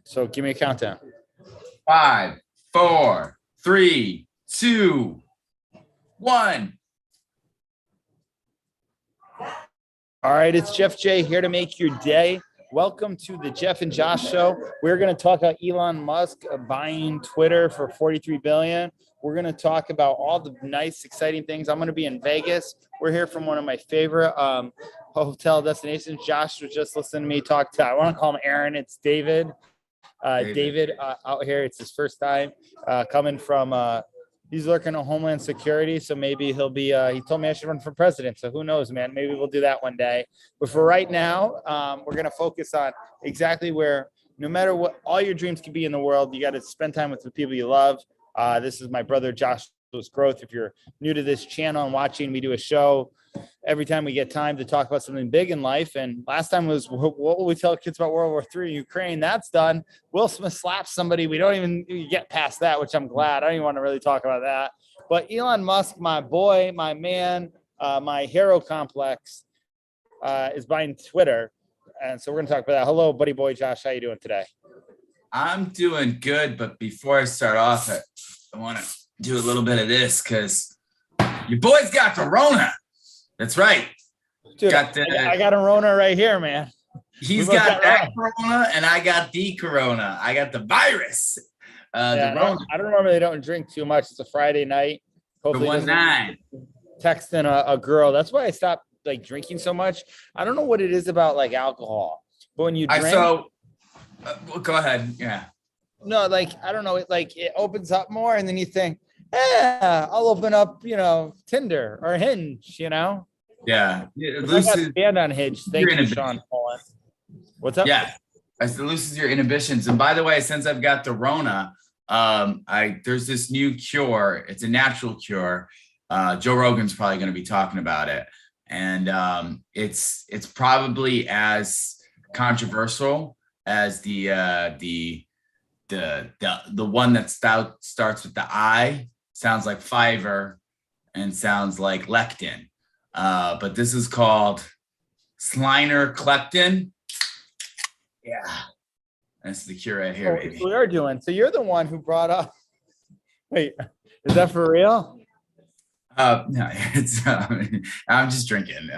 So give me a countdown. 5, 4, 3, 2, 1. All right, it's Jeff J here to make your day. Welcome to the Jeff and Josh show. We're going to talk about Elon Musk buying Twitter for $43 billion. We're going to talk about all the nice, exciting things. I'm going to be in Vegas. We're here from one of my favorite hotel destinations. Josh was just listening to me talk to, I want to call him Aaron. It's David. David out here. It's his first time coming from he's looking at Homeland Security, so maybe he'll be he told me I should run for president, so who knows, man. Maybe we'll do that one day. But for right now, we're going to focus on exactly where, no matter what all your dreams can be in the world, you got to spend time with the people you love. This is my brother Joshua's Growth. If you're new to this channel and watching, we do a show every time we get time to talk about something big in life. And last time was, what will we tell kids about World War III in Ukraine? That's done. Will Smith slaps somebody. We don't even get past that, which I'm glad. I don't even want to really talk about that. But Elon Musk, my boy, my man, my hero complex, is buying Twitter. And so we're going to talk about that. Hello, buddy boy Josh. How you doing today? I'm doing good, but before I start off, I want to do a little bit of this because your boy's got Corona. That's right. Dude, I got a Rona right here, man. He's got that Corona, and I got the Corona. I got the virus. The Rona. I don't normally don't drink too much. It's a Friday night. Hopefully, 1-9. Texting a girl. That's why I stopped like drinking so much. I don't know what it is about like alcohol, but when you drink, well, go ahead. Yeah. No, like I don't know. It opens up more, and then you think, yeah, I'll open up, Tinder or Hinge, Yeah. It looses, banned on Hinge. Thank you, Sean Paul. What's up? Yeah. It looses your inhibitions. And by the way, since I've got the Rona, there's this new cure. It's a natural cure. Joe Rogan's probably going to be talking about it. And it's probably as controversial as the one that starts with the I. Sounds like Fiverr and sounds like lectin. But this is called Sliner Kleptin. Yeah. That's the cure right here, baby. We are doing. So you're the one who brought up. Wait, is that for real? No, it's I'm just drinking.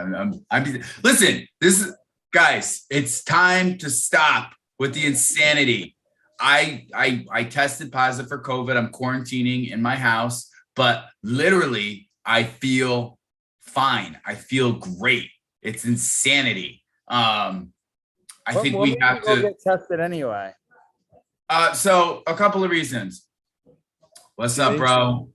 Listen, guys, it's time to stop with the insanity. I tested positive for COVID. I'm quarantining in my house, but literally I feel fine. I feel great. It's insanity. I think we have to get tested anyway. So a couple of reasons. What's up, bro?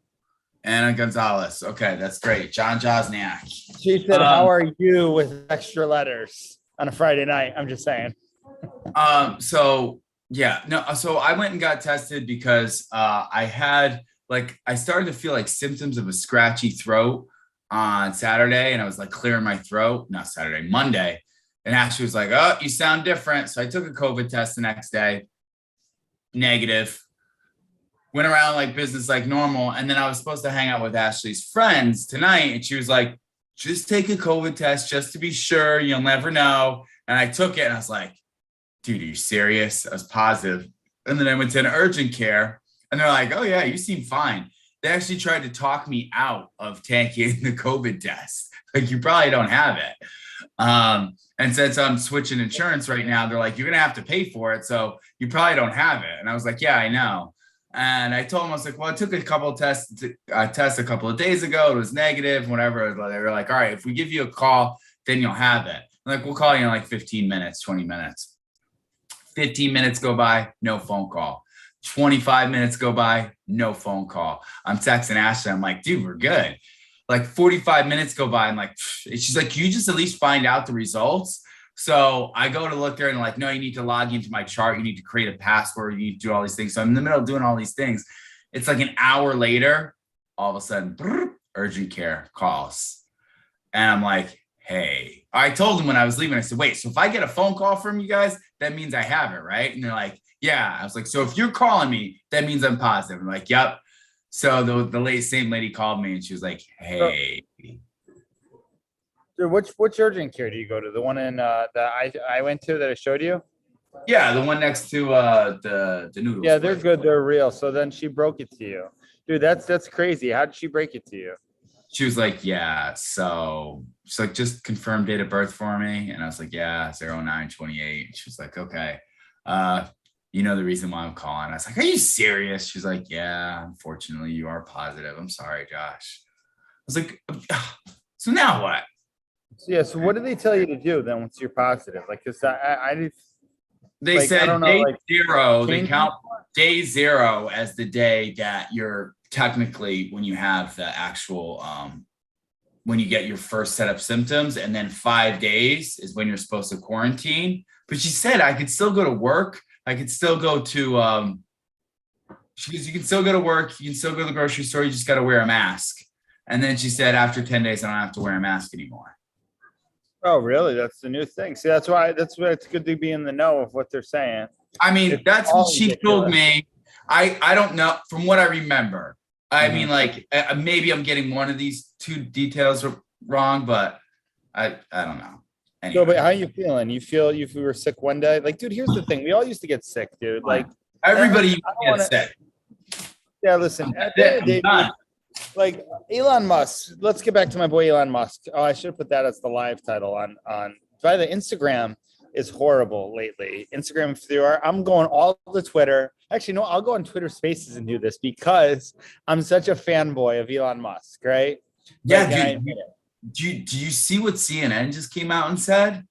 Anna Gonzalez. Okay, that's great. John Josniak. She said, how are you with extra letters on a Friday night? I'm just saying. So I went and got tested because I started to feel like symptoms of a scratchy throat on Saturday, and I was like clearing my throat. Not Saturday, Monday. And Ashley was like, "Oh, you sound different." So I took a COVID test the next day. Negative. Went around like business like normal. And then I was supposed to hang out with Ashley's friends tonight. And she was like, just take a COVID test just to be sure. You'll never know. And I took it and I was like, dude, are you serious? I was positive. And then I went to an urgent care and they're like, oh yeah, you seem fine. They actually tried to talk me out of taking the COVID test. Like, you probably don't have it. And since I'm switching insurance right now, they're like, you're going to have to pay for it. So you probably don't have it. And I was like, yeah, I know. And I told them, I was like, well, I took a couple of tests a couple of days ago. It was negative, whatever. They were like, all right, if we give you a call, then you'll have it. I'm like, we'll call you in like 15 minutes, 20 minutes. 15 minutes go by, no phone call. 25 minutes go by, no phone call. I'm texting Ashley. I'm like, dude, we're good. Like 45 minutes go by. I'm like, she's like, can you just at least find out the results? So I go to look there and like, no, you need to log into my chart. You need to create a password. You need to do all these things. So I'm in the middle of doing all these things. It's like an hour later, all of a sudden, urgent care calls. And I'm like, hey, I told them when I was leaving, I said, wait, so if I get a phone call from you guys, that means I have it, right? And they're like, yeah. I was like, so if you're calling me, that means I'm positive. I'm like, yep. So the same lady called me and she was like, hey. Dude, which urgent care do you go to? The one in that I went to that I showed you? Yeah, the one next to the noodles Yeah, they're place. good. They're real. So then she broke it to you, dude. That's crazy. How did she break it to you? She was like, yeah, so she's like, just confirm date of birth for me. And I was like, yeah, 09/28. She was like, okay. Uh, you know the reason why I'm calling. I was like, are you serious? She's like, yeah, unfortunately, you are positive. I'm sorry, Josh. I was like, so now what? So, yeah. So what did they tell you to do then once you're positive? Like, cause I did They like I said don't know day like zero, they change. count day zero as the day that you're technically when you have the actual when you get your first set of symptoms, and then 5 days is when you're supposed to quarantine. But she said I could still go to work. I could still go to she goes, you can still go to work, you can still go to the grocery store, you just got to wear a mask. And then she said after 10 days, I don't have to wear a mask anymore. Oh, really? That's the new thing. See, that's why it's good to be in the know of what they're saying. I mean, It's that's what all she told ridiculous. me. I don't know from what I remember. I mean, Mhm. like maybe I'm getting one of these two details wrong, but I don't know. So, but Anyway, how you feeling? You feel if we were sick one day? Like, dude, here's the thing. We all used to get sick, dude. Like, fine. and Everybody listen, I don't want gets to. sick. Yeah, listen. That's At the end it. of I'm the day, dude, done. like Elon Musk. Let's get back to my boy Elon Musk. Oh, I should have put that as the live title on. By the Instagram is horrible lately. Instagram through our. I'm going all the Twitter. Actually, no, I'll go on Twitter Spaces and do this because I'm such a fanboy of Elon Musk, right? Yeah, Like, and I dude. admit Do you see what CNN just came out and said?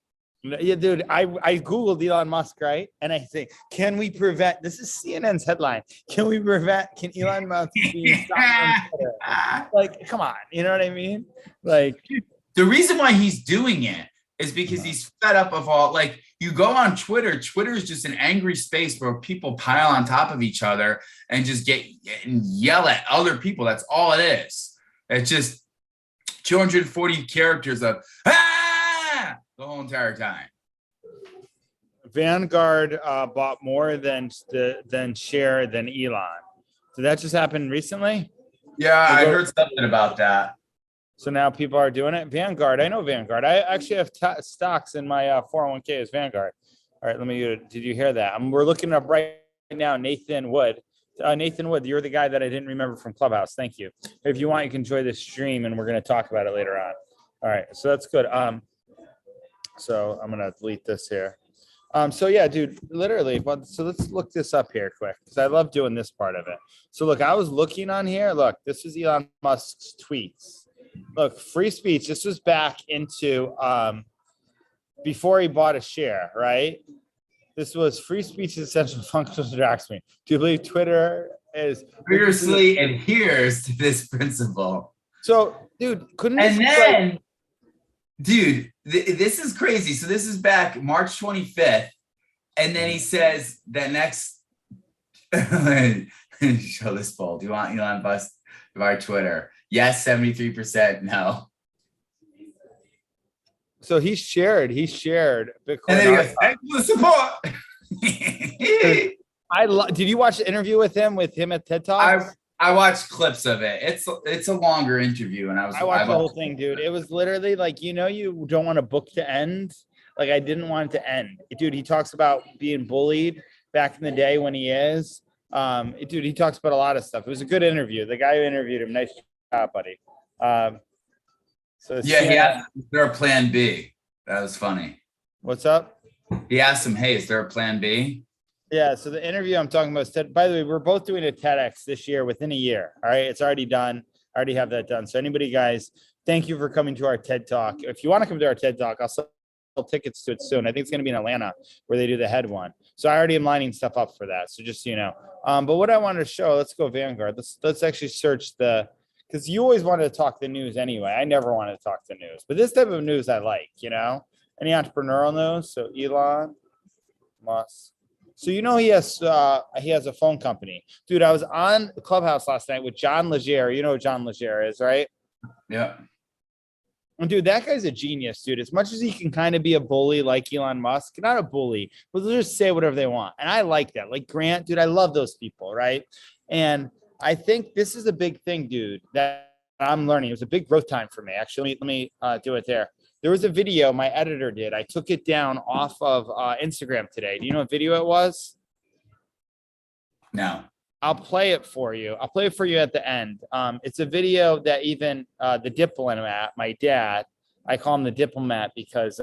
Yeah, dude, I Googled Elon Musk, right? And I say, can we prevent this is CNN's headline? Can Elon Musk be stopped on Twitter? Like, come on, you know what I mean? Like, The reason why he's doing it is because he's fed up of all like you go on Twitter. Twitter is just an angry space where people pile on top of each other and just get and yell at other people. That's all it is. It's just 240 characters of the whole entire time. Vanguard bought more than share than Elon. Did that just happen recently? Yeah, We'll I go, heard something about that. so now people are doing it. Vanguard, I know Vanguard. I actually have stocks in my 401k as Vanguard. All right, let me. Did you hear that? We're looking up right now. Nathan Wood. Nathan Wood, you're the guy that I didn't remember from Clubhouse. Thank you. If you want, you can join this stream, and we're going to talk about it later on. All right, so that's good. So I'm gonna delete this here. So yeah, dude, literally. But so let's look this up here quick because I love doing this part of it. So look, I was looking on here. Look, this is Elon Musk's tweets. Look, free speech. This was back into before he bought a share, right? This was free speech is essential functional to democracy. Do you believe Twitter is Fiercely adheres to this principle. so, dude? Couldn't this And be then dude, this is crazy. So this is back March 25th. And then he says that next show this poll. Do you want Elon Musk to buy Twitter? Yes, 73%. No. so he shared Bitcoin. And then he goes, thanks for the support. Did you watch the interview with him at TED Talks? I watched clips of it. It's a longer interview, and I watched the whole thing, dude. It was literally like, you don't want a book to end. Like, I didn't want it to end. Dude, he talks about being bullied back in the day when he is. Dude, he talks about a lot of stuff. It was a good interview. The guy who interviewed him, nice job, buddy. So yeah, he asked, is there a plan B? That was funny. What's up? He asked him, hey, is there a plan B? Yeah, so the interview I'm talking about is TED. By the way, we're both doing a TEDx this year within a year. All right, it's already done. I already have that done. So anybody, guys, thank you for coming to our TED Talk. If you want to come to our TED Talk, I'll sell tickets to it soon. I think it's going to be in Atlanta where they do the head one. So I already am lining stuff up for that. So just so you know. But what I wanted to show, let's go Vanguard. Let's actually search because you always wanted to talk the news anyway. I never wanted to talk the news, but this type of news I like. Any entrepreneurial news. So Elon Musk. So he has a phone company. Dude, I was on Clubhouse last night with John Legere. You know who John Legere is, right? Yeah. And dude, that guy's a genius, dude. As much as he can kind of be a bully like Elon Musk, not a bully, but they'll just say whatever they want. And I like that. Like Grant, dude, I love those people, right? And I think this is a big thing, dude, that I'm learning. It was a big growth time for me. Actually, let me do it there. There was a video my editor did. I took it down off of Instagram today. Do you know what video it was? No. I'll play it for you. I'll play it for you at the end. It's a video that even the diplomat, my dad, I call him the diplomat because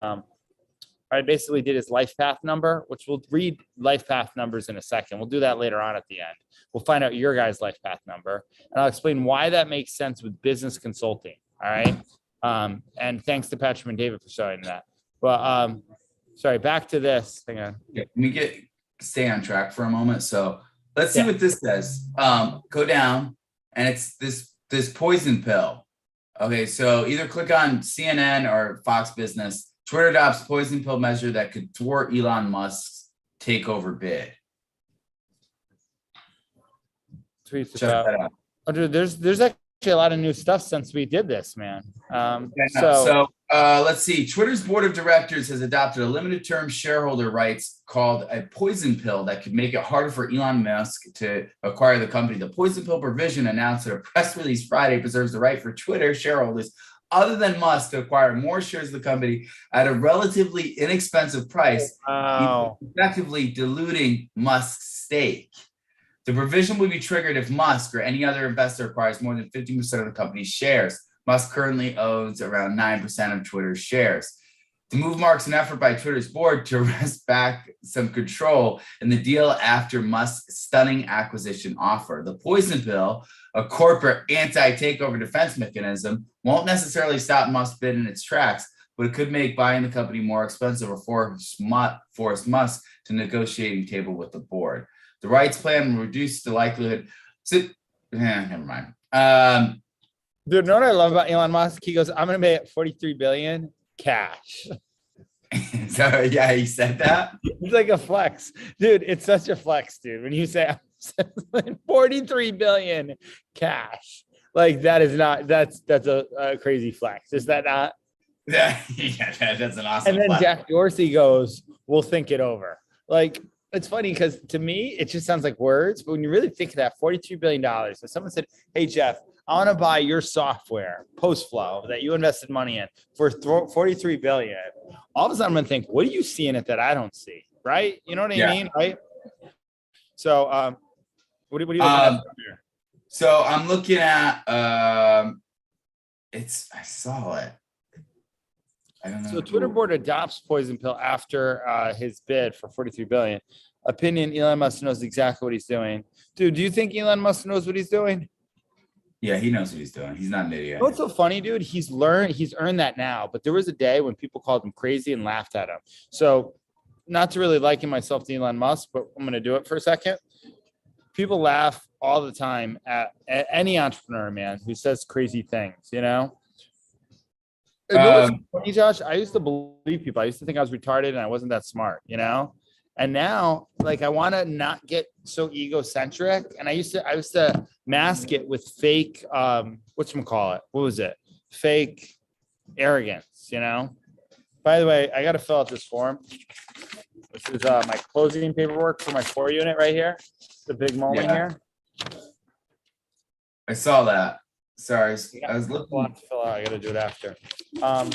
I basically did his life path number, which we'll read life path numbers in a second. We'll do that later on at the end. We'll find out your guys' life path number, and I'll explain why that makes sense with business consulting. All right. And thanks to Patrick and David for showing that. But sorry, back to this. Hang on. Let me stay on track for a moment. So let's see what this says. Go down, and it's this poison pill. Okay, so either click on CNN or Fox Business. Twitter adopts poison pill measure that could thwart Elon Musk's takeover bid. Check that out. Oh, dude, there's actually a lot of new stuff since we did this, man. So let's see. Twitter's board of directors has adopted a limited term shareholder rights called a poison pill that could make it harder for Elon Musk to acquire the company. The poison pill provision announced in a press release Friday preserves the right for Twitter shareholders other than Musk to acquire more shares of the company at a relatively inexpensive price, effectively diluting Musk's stake. The provision will be triggered if Musk or any other investor acquires more than 50% of the company's shares. Musk currently owns around 9% of Twitter's shares. The move marks an effort by Twitter's board to wrest back some control in the deal after Musk's stunning acquisition offer. The poison pill, a corporate anti-takeover defense mechanism, won't necessarily stop Musk's bid in its tracks, but it could make buying the company more expensive or force Musk to negotiating table with the board. The rights plan will reduce the likelihood. Never mind. Dude, know what I love about Elon Musk? He goes, "I'm going to make it 43 billion cash." So yeah, he said that. It's like a flex, dude. It's such a flex, dude. When you say 43 billion cash, like that is not. That's a crazy flex. Is that not? Yeah, that's an awesome. And then flex. Jack Dorsey goes, "We'll think it over." Like. It's funny because to me, it just sounds like words. But when you really think of that, $42 billion, if someone said, "Hey, Jeff, I want to buy your software, Postflow, that you invested money in for $43 billion," all of a sudden I'm going to think, what do you see in it that I don't see? Right? You know what I mean? Right? So what are you looking at here? So I'm looking at, I saw it. I don't know. So Twitter board adopts poison pill after his bid for 43 billion. Opinion: Elon Musk knows exactly what he's doing. Dude, do you think Elon Musk knows what he's doing? Yeah, he knows what he's doing. He's not an idiot. What's so funny, dude? He's earned that now. But there was a day when people called him crazy and laughed at him. So not to really liken myself to Elon Musk, but I'm going to do it for a second. People laugh all the time at any entrepreneur, man, who says crazy things, you know? You know what's funny, Josh? I used to believe people. I used to think I was retarded and I wasn't that smart, you know? And now, like, I want to not get so egocentric. And I used to mask it with fake, whatchamacallit? What was it? Fake arrogance, you know? By the way, I got to fill out this form. This is my closing paperwork for my 4 unit right here. The big moment here. I saw that. Sorry, I was looking. To fill out. I got to do it after. I don't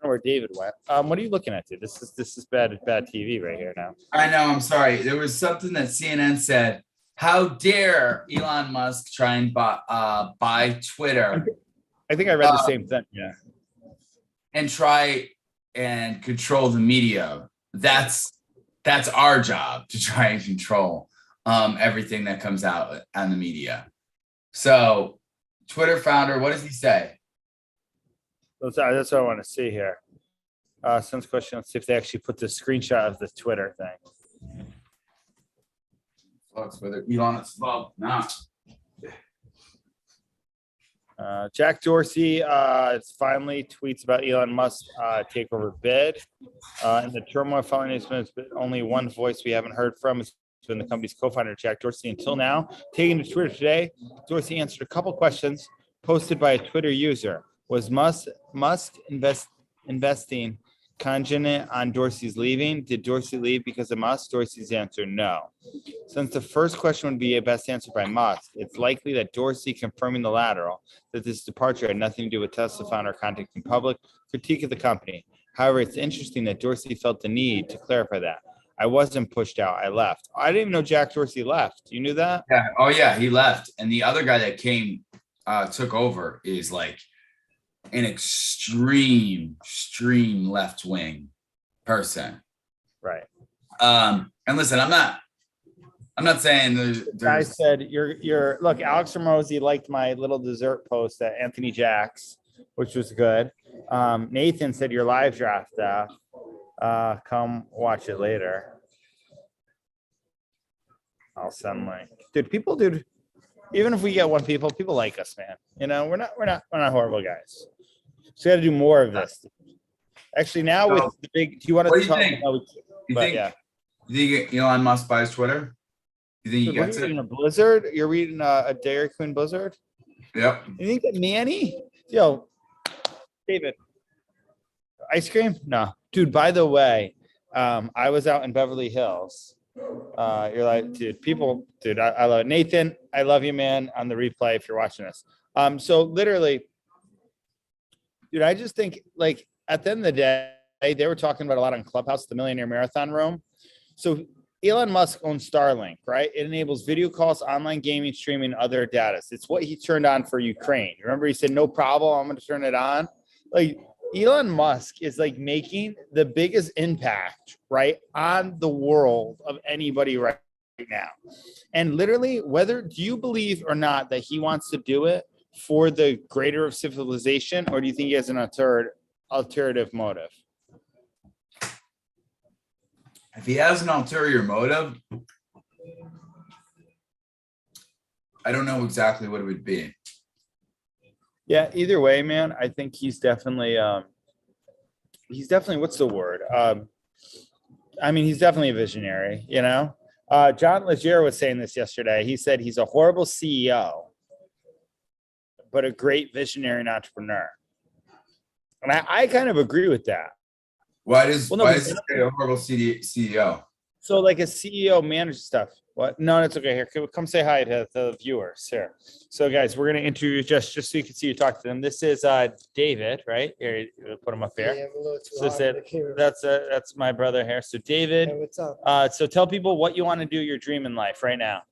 know where David went. What are you looking at, dude? This is bad TV right here now. I know. I'm sorry. There was something that CNN said. How dare Elon Musk try and buy Twitter? I think I read the same thing. Yeah. And try and control the media. That's our job, to try and control everything that comes out on the media. So Twitter founder, what does he say? That's what I want to see here. Some question. Let's see if they actually put the screenshot of the Twitter thing. Whether Elon is well, not. Jack Dorsey finally tweets about Elon Musk takeover bid. In the turmoil following this, only one voice we haven't heard from is been the company's co-founder, Jack Dorsey. Until now, taking to Twitter today, Dorsey answered a couple questions posted by a Twitter user. Was Musk investing contingent on Dorsey's leaving. Did Dorsey leave because of Musk? Dorsey's answer, no. Since the first question would be a best answered by Musk, it's likely that Dorsey confirming the lateral, that this departure had nothing to do with Tesla founder contacting public critique of the company. However, it's interesting that Dorsey felt the need to clarify that. I wasn't pushed out. I left. I didn't even know Jack Dorsey left. You knew that? Yeah. Oh yeah, he left, and the other guy that came took over is like an extreme left wing person. Right. And listen, I'm not saying there's I said you're look, Alex Ramosi liked my little dessert post at Anthony Jack's, which was good. Nathan said your live draft stuff. Come watch it later. I'll send link. Dude, even if we get one people like us, man. You know, we're not horrible guys. So we got to do more of this. Actually, now with the big, do you want to talk? You think Elon Musk buys Twitter? You think he gets it? Reading a Blizzard? You're reading a Dairy Queen Blizzard? Yep. You think that Manny? Yo, David, ice cream? No, dude. By the way, I was out in Beverly Hills. You're like, dude, I love it. Nathan. I love you, man. On the replay, if you're watching this. So literally, dude, I just think like at the end of the day, they were talking about a lot on Clubhouse, the Millionaire Marathon Room. So Elon Musk owns Starlink, right? It enables video calls, online gaming, streaming, other data. It's what he turned on for Ukraine. Remember, he said, no problem, I'm going to turn it on. Like Elon Musk is like making the biggest impact, right, on the world of anybody right now. And literally, whether do you believe or not that he wants to do it for the greater of civilization, or do you think he has an alternative motive? If he has an ulterior motive, I don't know exactly what it would be. Yeah, either way, man, I think he's definitely what's the word? I mean, he's definitely a visionary, you know? John Legere was saying this yesterday. He said he's a horrible CEO, but a great visionary and entrepreneur. And I kind of agree with that. Why is he a horrible CEO? So like a CEO manages stuff. What? No, it's okay. Here, come say hi to the viewers here. So guys, we're gonna introduce just so you can see you talk to them. This is David, right? Here, put him up here. Yeah, I'm a little too That's my brother here. So David, Hey, what's up? so tell people what you want to do, your dream in life right now.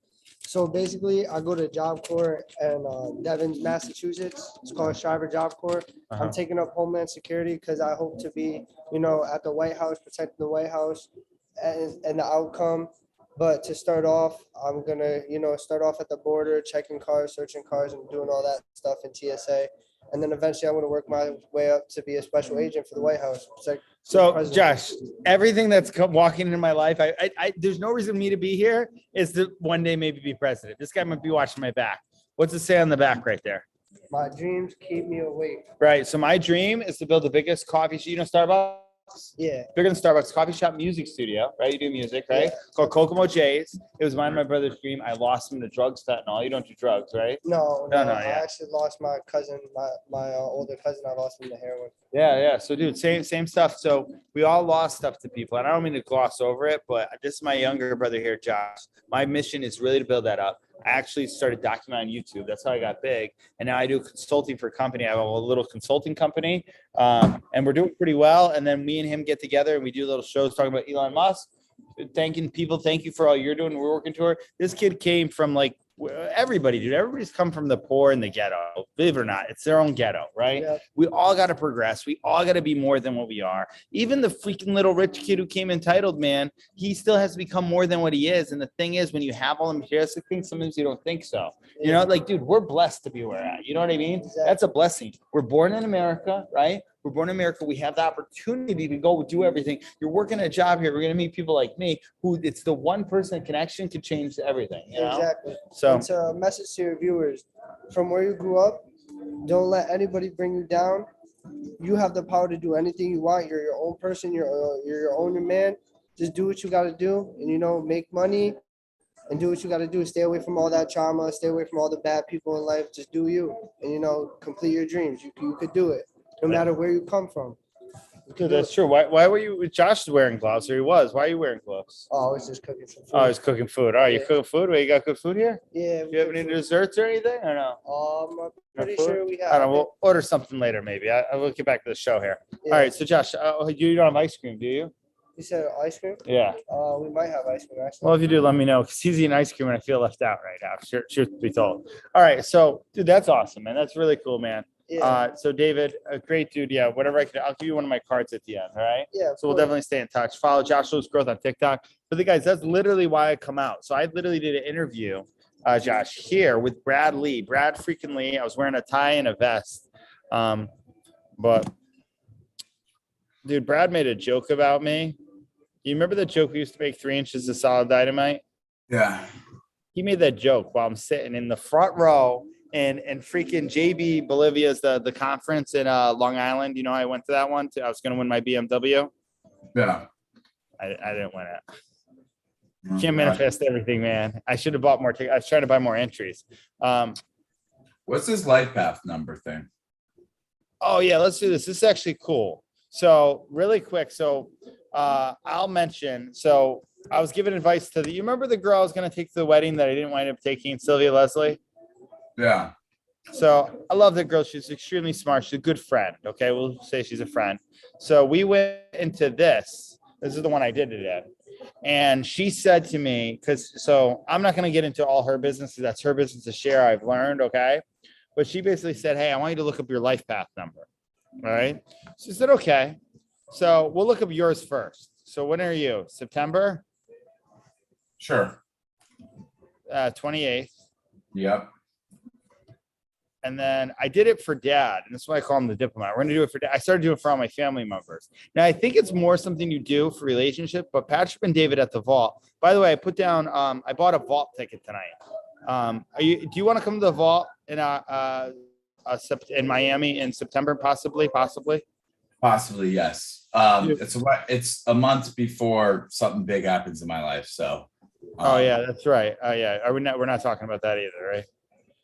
So basically, I go to Job Corps in Devon, Massachusetts. It's called Shriver Job Corps. I'm taking up Homeland Security because I hope to be, at the White House, protecting the White House and the outcome. But to start off, I'm going to, start off at the border, checking cars, searching cars, and doing all that stuff in TSA. And then eventually I'm going to work my way up to be a special agent for the White House. So Josh, everything that's walking into my life, I there's no reason for me to be here is to one day maybe be president. This guy might be watching my back. What's it say on the back right there? My dreams keep me awake. Right. So my dream is to build the biggest coffee shop. Starbucks? Yeah. Bigger than Starbucks, coffee shop music studio, right? You do music, right? Yeah. Called Kokomo J's. It was mine and my brother's dream. I lost him to drugs, fentanyl. You don't do drugs, right? No. Yeah. I actually lost my cousin, my older cousin. I lost him to heroin. Yeah. So, dude, same stuff. So we all lost stuff to people. And I don't mean to gloss over it, but this is my younger brother here, Josh. My mission is really to build that up. I actually started documenting on YouTube. That's how I got big. And now I do consulting for a company. I have a little consulting company, and we're doing pretty well. And then me and him get together and we do little shows talking about Elon Musk, thanking people. Thank you for all you're doing. We're working toward. This kid came from like everybody, dude. Everybody's come from the poor and the ghetto. Believe it or not, it's their own ghetto, right? Yeah. We all got to progress. We all got to be more than what we are. Even the freaking little rich kid who came entitled, man, he still has to become more than what he is. And the thing is, when you have all the materialistic things, sometimes you don't think so. Dude, we're blessed to be where we're at. You know what I mean? Exactly. That's a blessing. We're born in America, right? We're born in America. We have the opportunity to go do everything. You're working a job here. We're going to meet people like me who it's the one person connection can change everything. You know? Exactly. So it's a message to your viewers from where you grew up. Don't let anybody bring you down. You have the power to do anything you want. You're your own person. You're your own man. Just do what you got to do and, make money and do what you got to do. Stay away from all that trauma. Stay away from all the bad people in life. Just do you and, complete your dreams. You could do it. No matter where you come from. Dude, that's true. Why were you? Josh is wearing gloves, or he was. Why are you wearing gloves? Oh, I was just cooking some food. Oh, he's cooking food. Oh, you Yeah. cooking food? Wait, you got good food here? Yeah. Do you have any desserts or anything? Or no? I'm pretty food? sure we have. I don't know. We'll order something later, maybe. I will get back to the show here. Yeah. All right. So, Josh, you don't have ice cream, do you? You said ice cream? Yeah. We might have ice cream actually. Well, if you do, let me know because he's eating ice cream and I feel left out right now. Truth be told. All right. So, dude, that's awesome, man. That's really cool, man. Yeah. So David, a great dude. Yeah, whatever I can, I'll give you one of my cards at the end. All right. Yeah. So we'll definitely stay in touch. Follow Joshua's Growth on TikTok. But the guys, that's literally why I come out. So I literally did an interview, Josh, here with Brad Lee. Brad freaking Lee. I was wearing a tie and a vest. But dude, Brad made a joke about me. You remember the joke we used to make 3 inches of solid dynamite? Yeah. He made that joke while I'm sitting in the front row. And freaking JB Bolivia's the conference in Long Island. You know, I went to that one. I was going to win my BMW. Yeah. I didn't win it. Can't manifest everything, man. I should have bought more tickets. I was trying to buy more entries. What's this life path number thing? Oh, yeah, let's do this. This is actually cool. So really quick. So I'll mention. So I was giving advice to you remember the girl I was going to take to the wedding that I didn't wind up taking, Sylvia Leslie? Yeah. So I love that girl. She's extremely smart. She's a good friend. Okay. We'll say she's a friend. So we went into this. This is the one I did it in. And she said to me, so I'm not going to get into all her business. That's her business to share. I've learned. Okay. But she basically said, hey, I want you to look up your life path number. All right. She said, okay. So we'll look up yours first. So when are you? September? Sure. 28th. Yep. And then I did it for dad. And that's why I call him the diplomat. We're going to do it for dad. I started doing it for all my family members. Now, I think it's more something you do for relationship, but Patrick and David at the vault. By the way, I put down, I bought a vault ticket tonight. Do you want to come to the vault in Miami in September? Possibly. Possibly, yes. It's a month before something big happens in my life. So. Oh yeah, that's right. Oh yeah. We're not talking about that either, right?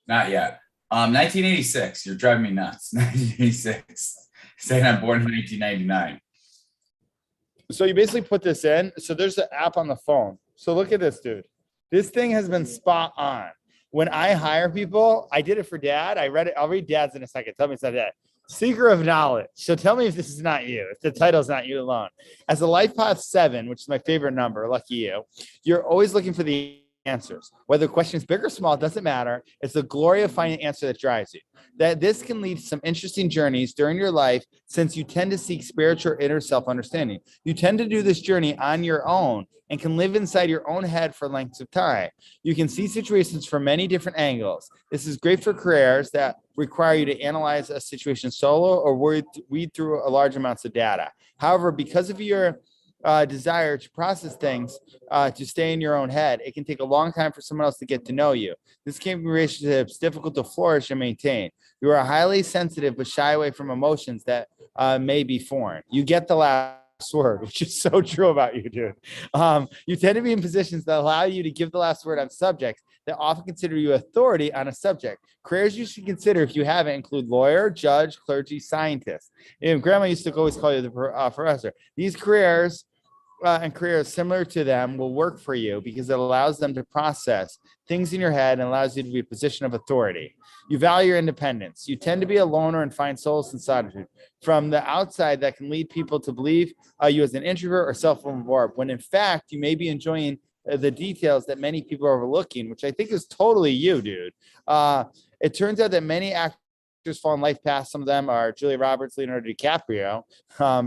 Not yet. 1986. You're driving me nuts. 1986. Saying I'm born in 1999. So you basically put this in. So there's an app on the phone. So look at this, dude. This thing has been spot on. When I hire people, I did it for dad. I read it. I'll read dad's in a second. Tell me it's not dad. Seeker of knowledge. So tell me if this is not you, if the title is not you alone. As a life path 7, which is my favorite number, lucky you, you're always looking for the answers. Whether the question is big or small, it doesn't matter. It's the glory of finding an answer that drives you. That this can lead to some interesting journeys during your life, since you tend to seek spiritual inner self-understanding. You tend to do this journey on your own and can live inside your own head for lengths of time. You can see situations from many different angles. This is great for careers that require you to analyze a situation solo or weed through a large amounts of data. However, because of your desire to process things, to stay in your own head, it can take a long time for someone else to get to know you. This can be relationships difficult to flourish and maintain. You are highly sensitive but shy away from emotions that may be foreign. You get the last word, which is so true about you, dude. You tend to be in positions that allow you to give the last word on subjects that often consider you authority on a subject. Careers you should consider, if you haven't, include lawyer, judge, clergy, scientist. And grandma used to always call you the professor. These careers and careers similar to them will work for you because it allows them to process things in your head and allows you to be a position of authority. You value your independence. You tend to be a loner and find solace in solitude. From the outside, that can lead people to believe you as an introvert or self-absorbed, when in fact, you may be enjoying the details that many people are overlooking, which I think is totally you, dude. It turns out that many actors fall in life paths. Some of them are Julia Roberts, Leonardo DiCaprio,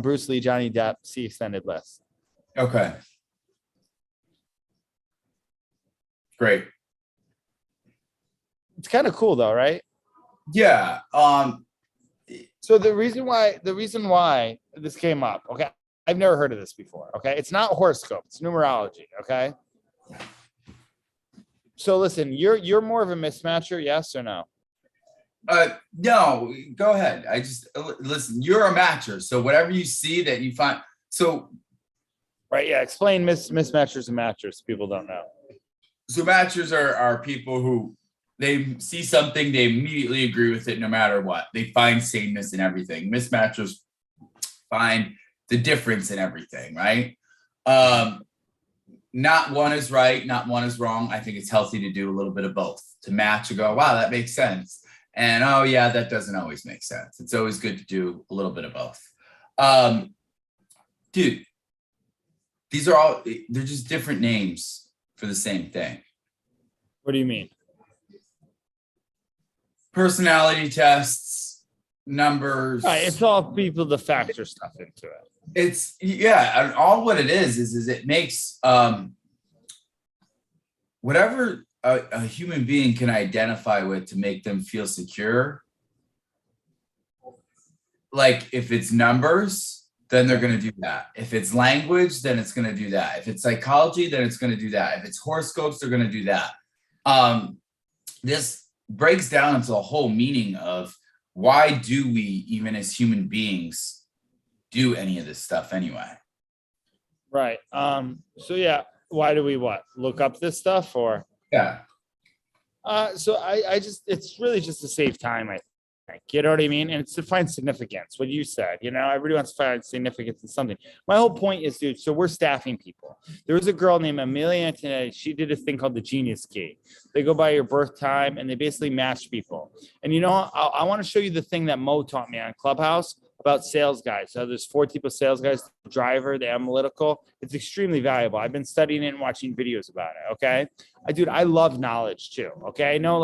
Bruce Lee, Johnny Depp, see extended list. Okay. Great. It's kind of cool though, right? Yeah. So the reason why this came up, okay, I've never heard of this before. Okay. It's not horoscope, it's numerology. Okay. So listen, you're more of a mismatcher, yes or no? No, go ahead. I just listen, you're a matcher. So whatever you see that you find, so right, yeah. Explain mismatchers and matchers. People don't know. So matchers are people who they see something, they immediately agree with it no matter what. They find sameness in everything. Mismatchers find the difference in everything, right? Not one is right, not one is wrong. I think it's healthy to do a little bit of both, to match and go, wow, that makes sense. And oh yeah, that doesn't always make sense. It's always good to do a little bit of both. Dude, these are all, they're just different names for the same thing. What do you mean? Personality tests, numbers. It's all people to factor stuff into it. It's, yeah, and all what it is it makes whatever a human being can identify with to make them feel secure. Like if it's numbers, then they're going to do that. If it's language, then it's going to do that. If it's psychology, then it's going to do that. If it's horoscopes, they're going to do that. This breaks down into the whole meaning of why do we, even as human beings, do any of this stuff anyway? Right. So yeah, why do we look up this stuff or? Yeah. So I just, it's really just to save time, I think. You know what I mean? And it's to find significance. What you said, everybody wants to find significance in something. My whole point is, dude, so we're staffing people. There was a girl named Amelia Antonetti. She did a thing called the Genius Key. They go by your birth time and they basically match people. And I want to show you the thing that Mo taught me on Clubhouse about sales guys. So there's 4 types of sales guys: the driver, the analytical. It's extremely valuable. I've been studying it and watching videos about it. Okay. I love knowledge too. Okay. I know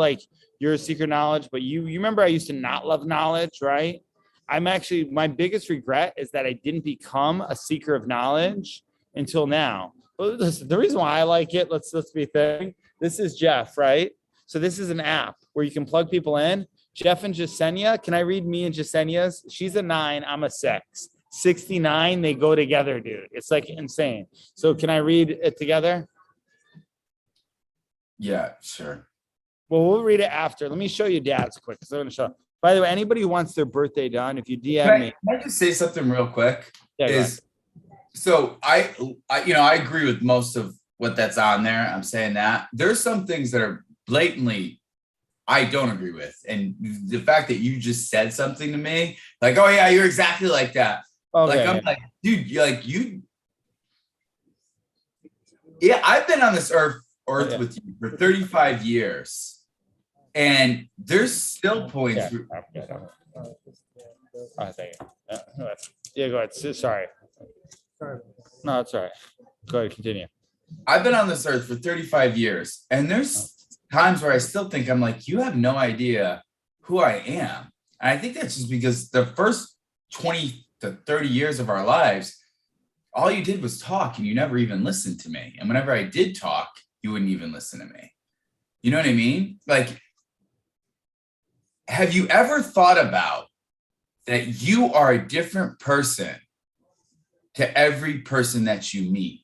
you're a seeker of knowledge, but you remember I used to not love knowledge, right? My biggest regret is that I didn't become a seeker of knowledge until now. But listen, the reason why I like it, let's be thing. This is Jeff, right? So this is an app where you can plug people in. Jeff and Jasenia, can I read me and Jasenia's? She's a 9, I'm a 6. 69, they go together, dude. It's insane. So can I read it together? Yeah, sure. Well, we'll read it after. Let me show you Dad's quick because I'm going to show. By the way, anybody who wants their birthday done, if you DM me. Can I just say something real quick? Yeah, so I agree with most of what that's on there. I'm saying that there's some things that are blatantly I don't agree with, and the fact that you just said something to me, like, oh yeah, you're exactly like that. Okay, I'm like, dude, yeah, I've been on this earth with you for 35 years, and there's still points. Oh, thank you. Yeah, go ahead. Sorry. No, it's all right. Go ahead, continue. I've been on this earth for 35 years, and there's times where I still think I'm like, you have no idea who I am. And I think that's just because the first 20 to 30 years of our lives, all you did was talk and you never even listened to me. And whenever I did talk, you wouldn't even listen to me. You know what I mean? Like, have you ever thought about that you are a different person to every person that you meet?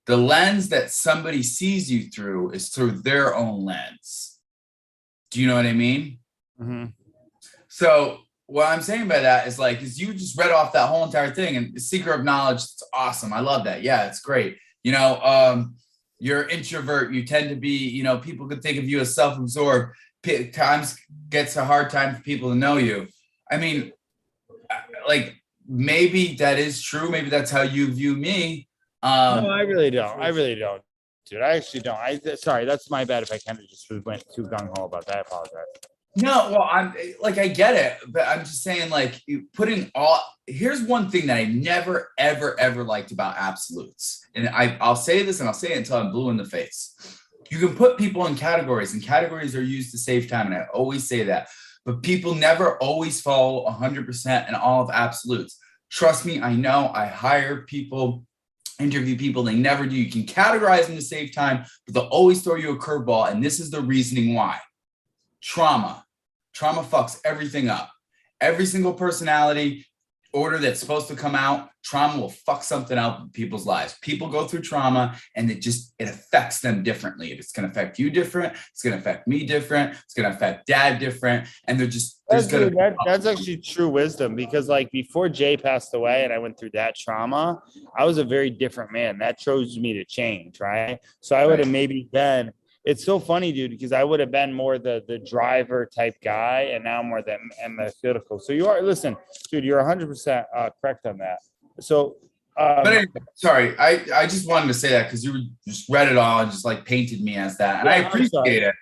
The lens that somebody sees you through is through their own lens. Do you know what I mean? Mm-hmm. So what I'm saying by that is you just read off that whole entire thing, and the seeker of knowledge, it's awesome. I love that. Yeah, it's great. You're introvert. You tend to be, people could think of you as self-absorbed. Times gets a hard time for people to know you. I mean, maybe that is true. Maybe that's how you view me. No, I really don't, dude. I actually don't. Sorry, that's my bad if I kind of just went too gung-ho about that. I apologize. No, well, I get it, but I'm just saying, here's one thing that I never, ever, ever liked about absolutes. And I'll say this and I'll say it until I'm blue in the face. You can put people in categories, and categories are used to save time. And I always say that, but people never always follow 100% in all of absolutes. Trust me, I know. I hire people, interview people, they never do. You can categorize them to save time, but they'll always throw you a curveball. And this is the reasoning why. Trauma fucks everything up. Every single personality order that's supposed to come out, trauma will fuck something up in people's lives. People go through trauma and it affects them differently. It's going to affect you different. It's going to affect me different. It's going to affect Dad different. And that's actually true wisdom, because before Jay passed away and I went through that trauma, I was a very different man. That chose me to change. Right. So I would have maybe then, It's so funny, dude, because I would have been more the driver type guy, and now I'm more the analytical. So you are, listen, dude, you're 100% correct on that. So, but anyway, sorry, I just wanted to say that because you just read it all and just like painted me as that, and yeah, I appreciate it.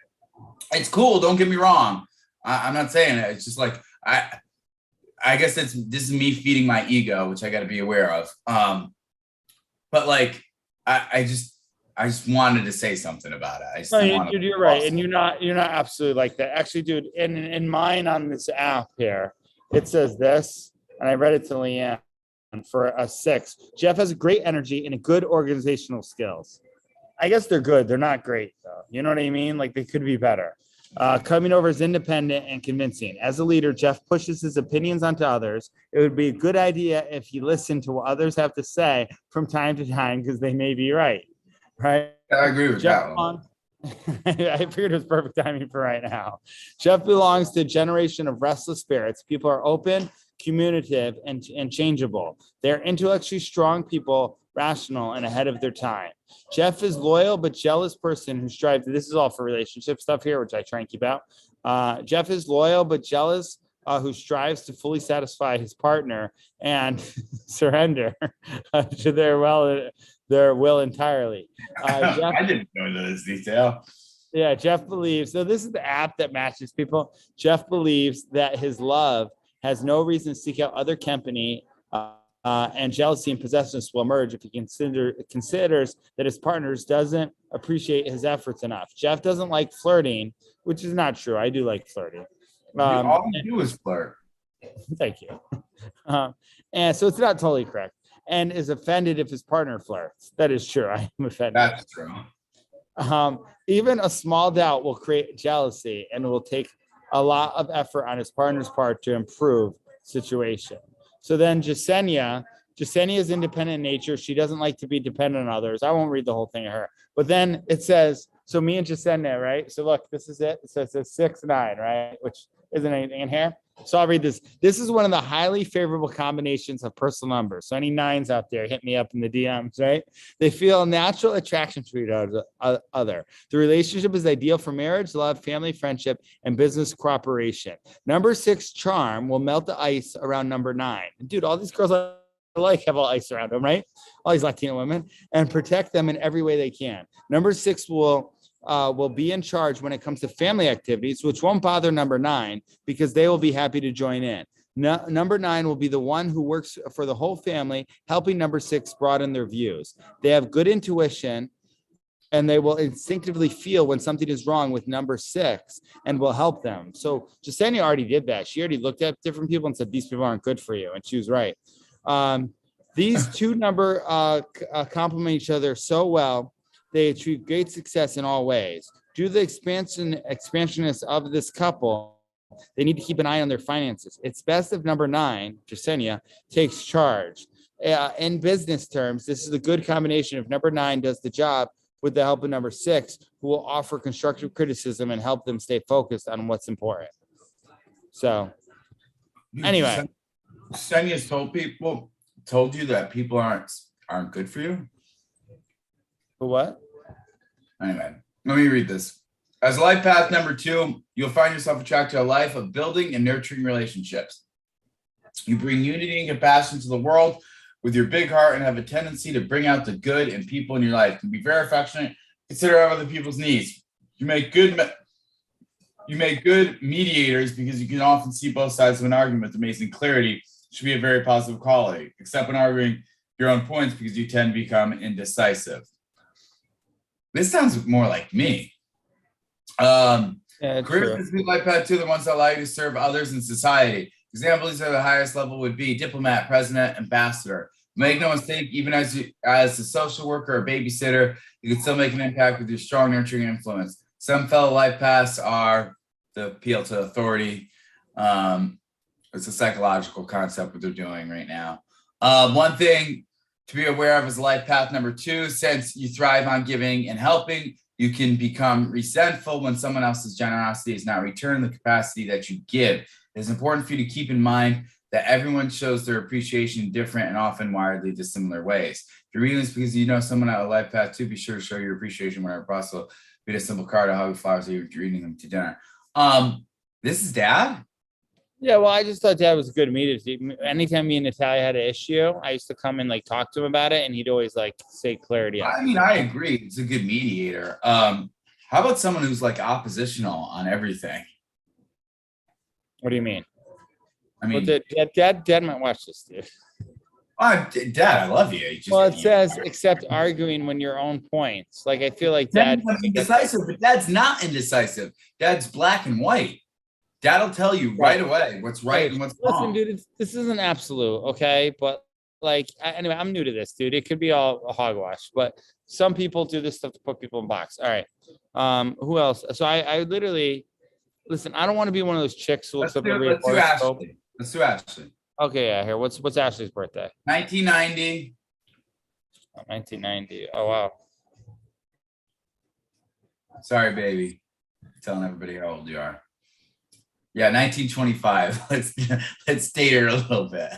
It's cool. Don't get me wrong. I'm not saying it. It's just like I guess this is me feeding my ego, which I got to be aware of. But like I just wanted to say something about it. I just dude, you're right, and you're not absolutely like that. Actually, dude, in mine on this app here, it says this, and I read it to Leanne for a 6. Jeff has great energy and good organizational skills. I guess they're good. They're not great though. You know what I mean? Like they could be better. Coming over is independent and convincing. As a leader, Jeff pushes his opinions onto others. It would be a good idea if he listened to what others have to say from time to time because they may be right. Right? I agree with Jeff that one. I figured it was perfect timing for right now. Jeff belongs to a generation of restless spirits. People are open, communicative, and changeable. They're intellectually strong people, rational, and ahead of their time. Jeff is loyal but jealous person who strives. This is all for relationship stuff here, which I try and keep out. Jeff is loyal but jealous, who strives to fully satisfy his partner and surrender to their will entirely. Jeff, I didn't go into this detail. Yeah, Jeff believes, so this is the app that matches people. Jeff believes that his love has no reason to seek out other company, and jealousy and possessiveness will emerge if he considers that his partners doesn't appreciate his efforts enough. Jeff doesn't like flirting, which is not true. I do like flirting. All you do is flirt. Thank you. And so it's not totally correct. And is offended if his partner flirts. That is true. I am offended. That's true. Even a small doubt will create jealousy and will take a lot of effort on his partner's part to improve situation. So then Jasenia is independent in nature. She doesn't like to be dependent on others. I won't read the whole thing of her. But then it says, so me and Jasenia, right? So look, this is it. So it says 6-9, right? Which isn't anything in here. So I'll read this. This is one of the highly favorable combinations of personal numbers. So any 9s out there, hit me up in the DMs, right? They feel a natural attraction to each other. The relationship is ideal for marriage, love, family, friendship, and business cooperation. Number 6 charm will melt the ice around number 9. Dude, all these girls I like have all ice around them, right? All these Latino women, and protect them in every way they can. Number 6 will be in charge when it comes to family activities, which won't bother number 9 because they will be happy to join in. Number 9 will be the one who works for the whole family, helping number 6 broaden their views. They have good intuition and they will instinctively feel when something is wrong with number 6 and will help them. So Jasenia already did that. She already looked at different people and said, these people aren't good for you. And she was right. These two number complement each other so well. They achieve great success in all ways. Due to the expansionness of this couple, they need to keep an eye on their finances. It's best if number 9, Jasenia, takes charge. In business terms, this is a good combination if number 9 does the job with the help of number 6, who will offer constructive criticism and help them stay focused on what's important. So, anyway. Jasenia's told you that people aren't good for you? For what? Anyway, let me read this. As life path number 2, you'll find yourself attracted to a life of building and nurturing relationships. You bring unity and compassion to the world with your big heart and have a tendency to bring out the good in people in your life. You can be very affectionate, consider other people's needs. You make good mediators because you can often see both sides of an argument with amazing clarity. It should be a very positive quality, except when arguing your own points because you tend to become indecisive. This sounds more like me. Careers in life path 2, the ones that allow you to serve others in society. Examples at the highest level would be diplomat, president, ambassador. Make no mistake, even as a social worker or babysitter, you can still make an impact with your strong nurturing influence. Some fellow life paths are the appeal to authority. It's a psychological concept what they're doing right now. One thing to be aware of is life path number 2. Since you thrive on giving and helping, you can become resentful when someone else's generosity is not returned the capacity that you give. It is important for you to keep in mind that everyone shows their appreciation in different and often wildly dissimilar ways. If you're reading this because you know someone at a life path 2, be sure to show your appreciation whenever possible. We had a simple card of how we flowers. We were treating them to dinner. This is Dad. Yeah, well, I just thought Dad was good to meet. Anytime me and Natalia had an issue, I used to come and like talk to him about it, and he'd always like say clarity. I mean, I agree. It's a good mediator. How about someone who's like oppositional on everything? What do you mean? I mean, well, Dad might watch this, dude. Dad, I love you. Well, it says except arguing when your own points. Like I feel like Dad indecisive, but Dad's not indecisive. Dad's black and white. Dad'll tell you right away what's right and what's wrong. Listen, dude, this isn't absolute, okay? But like, anyway, I'm new to this, dude. It could be all a hogwash, but some people do this stuff to put people in box. All right. Who else? So I literally listen. I don't want to be one of those chicks who looks up every. Let's do Ashley. Let's do Ashley. Okay, yeah. Here, what's Ashley's birthday? 1990. 1990. Oh wow. Sorry, baby. I'm telling everybody how old you are. Yeah, 1925. Let's date her a little bit.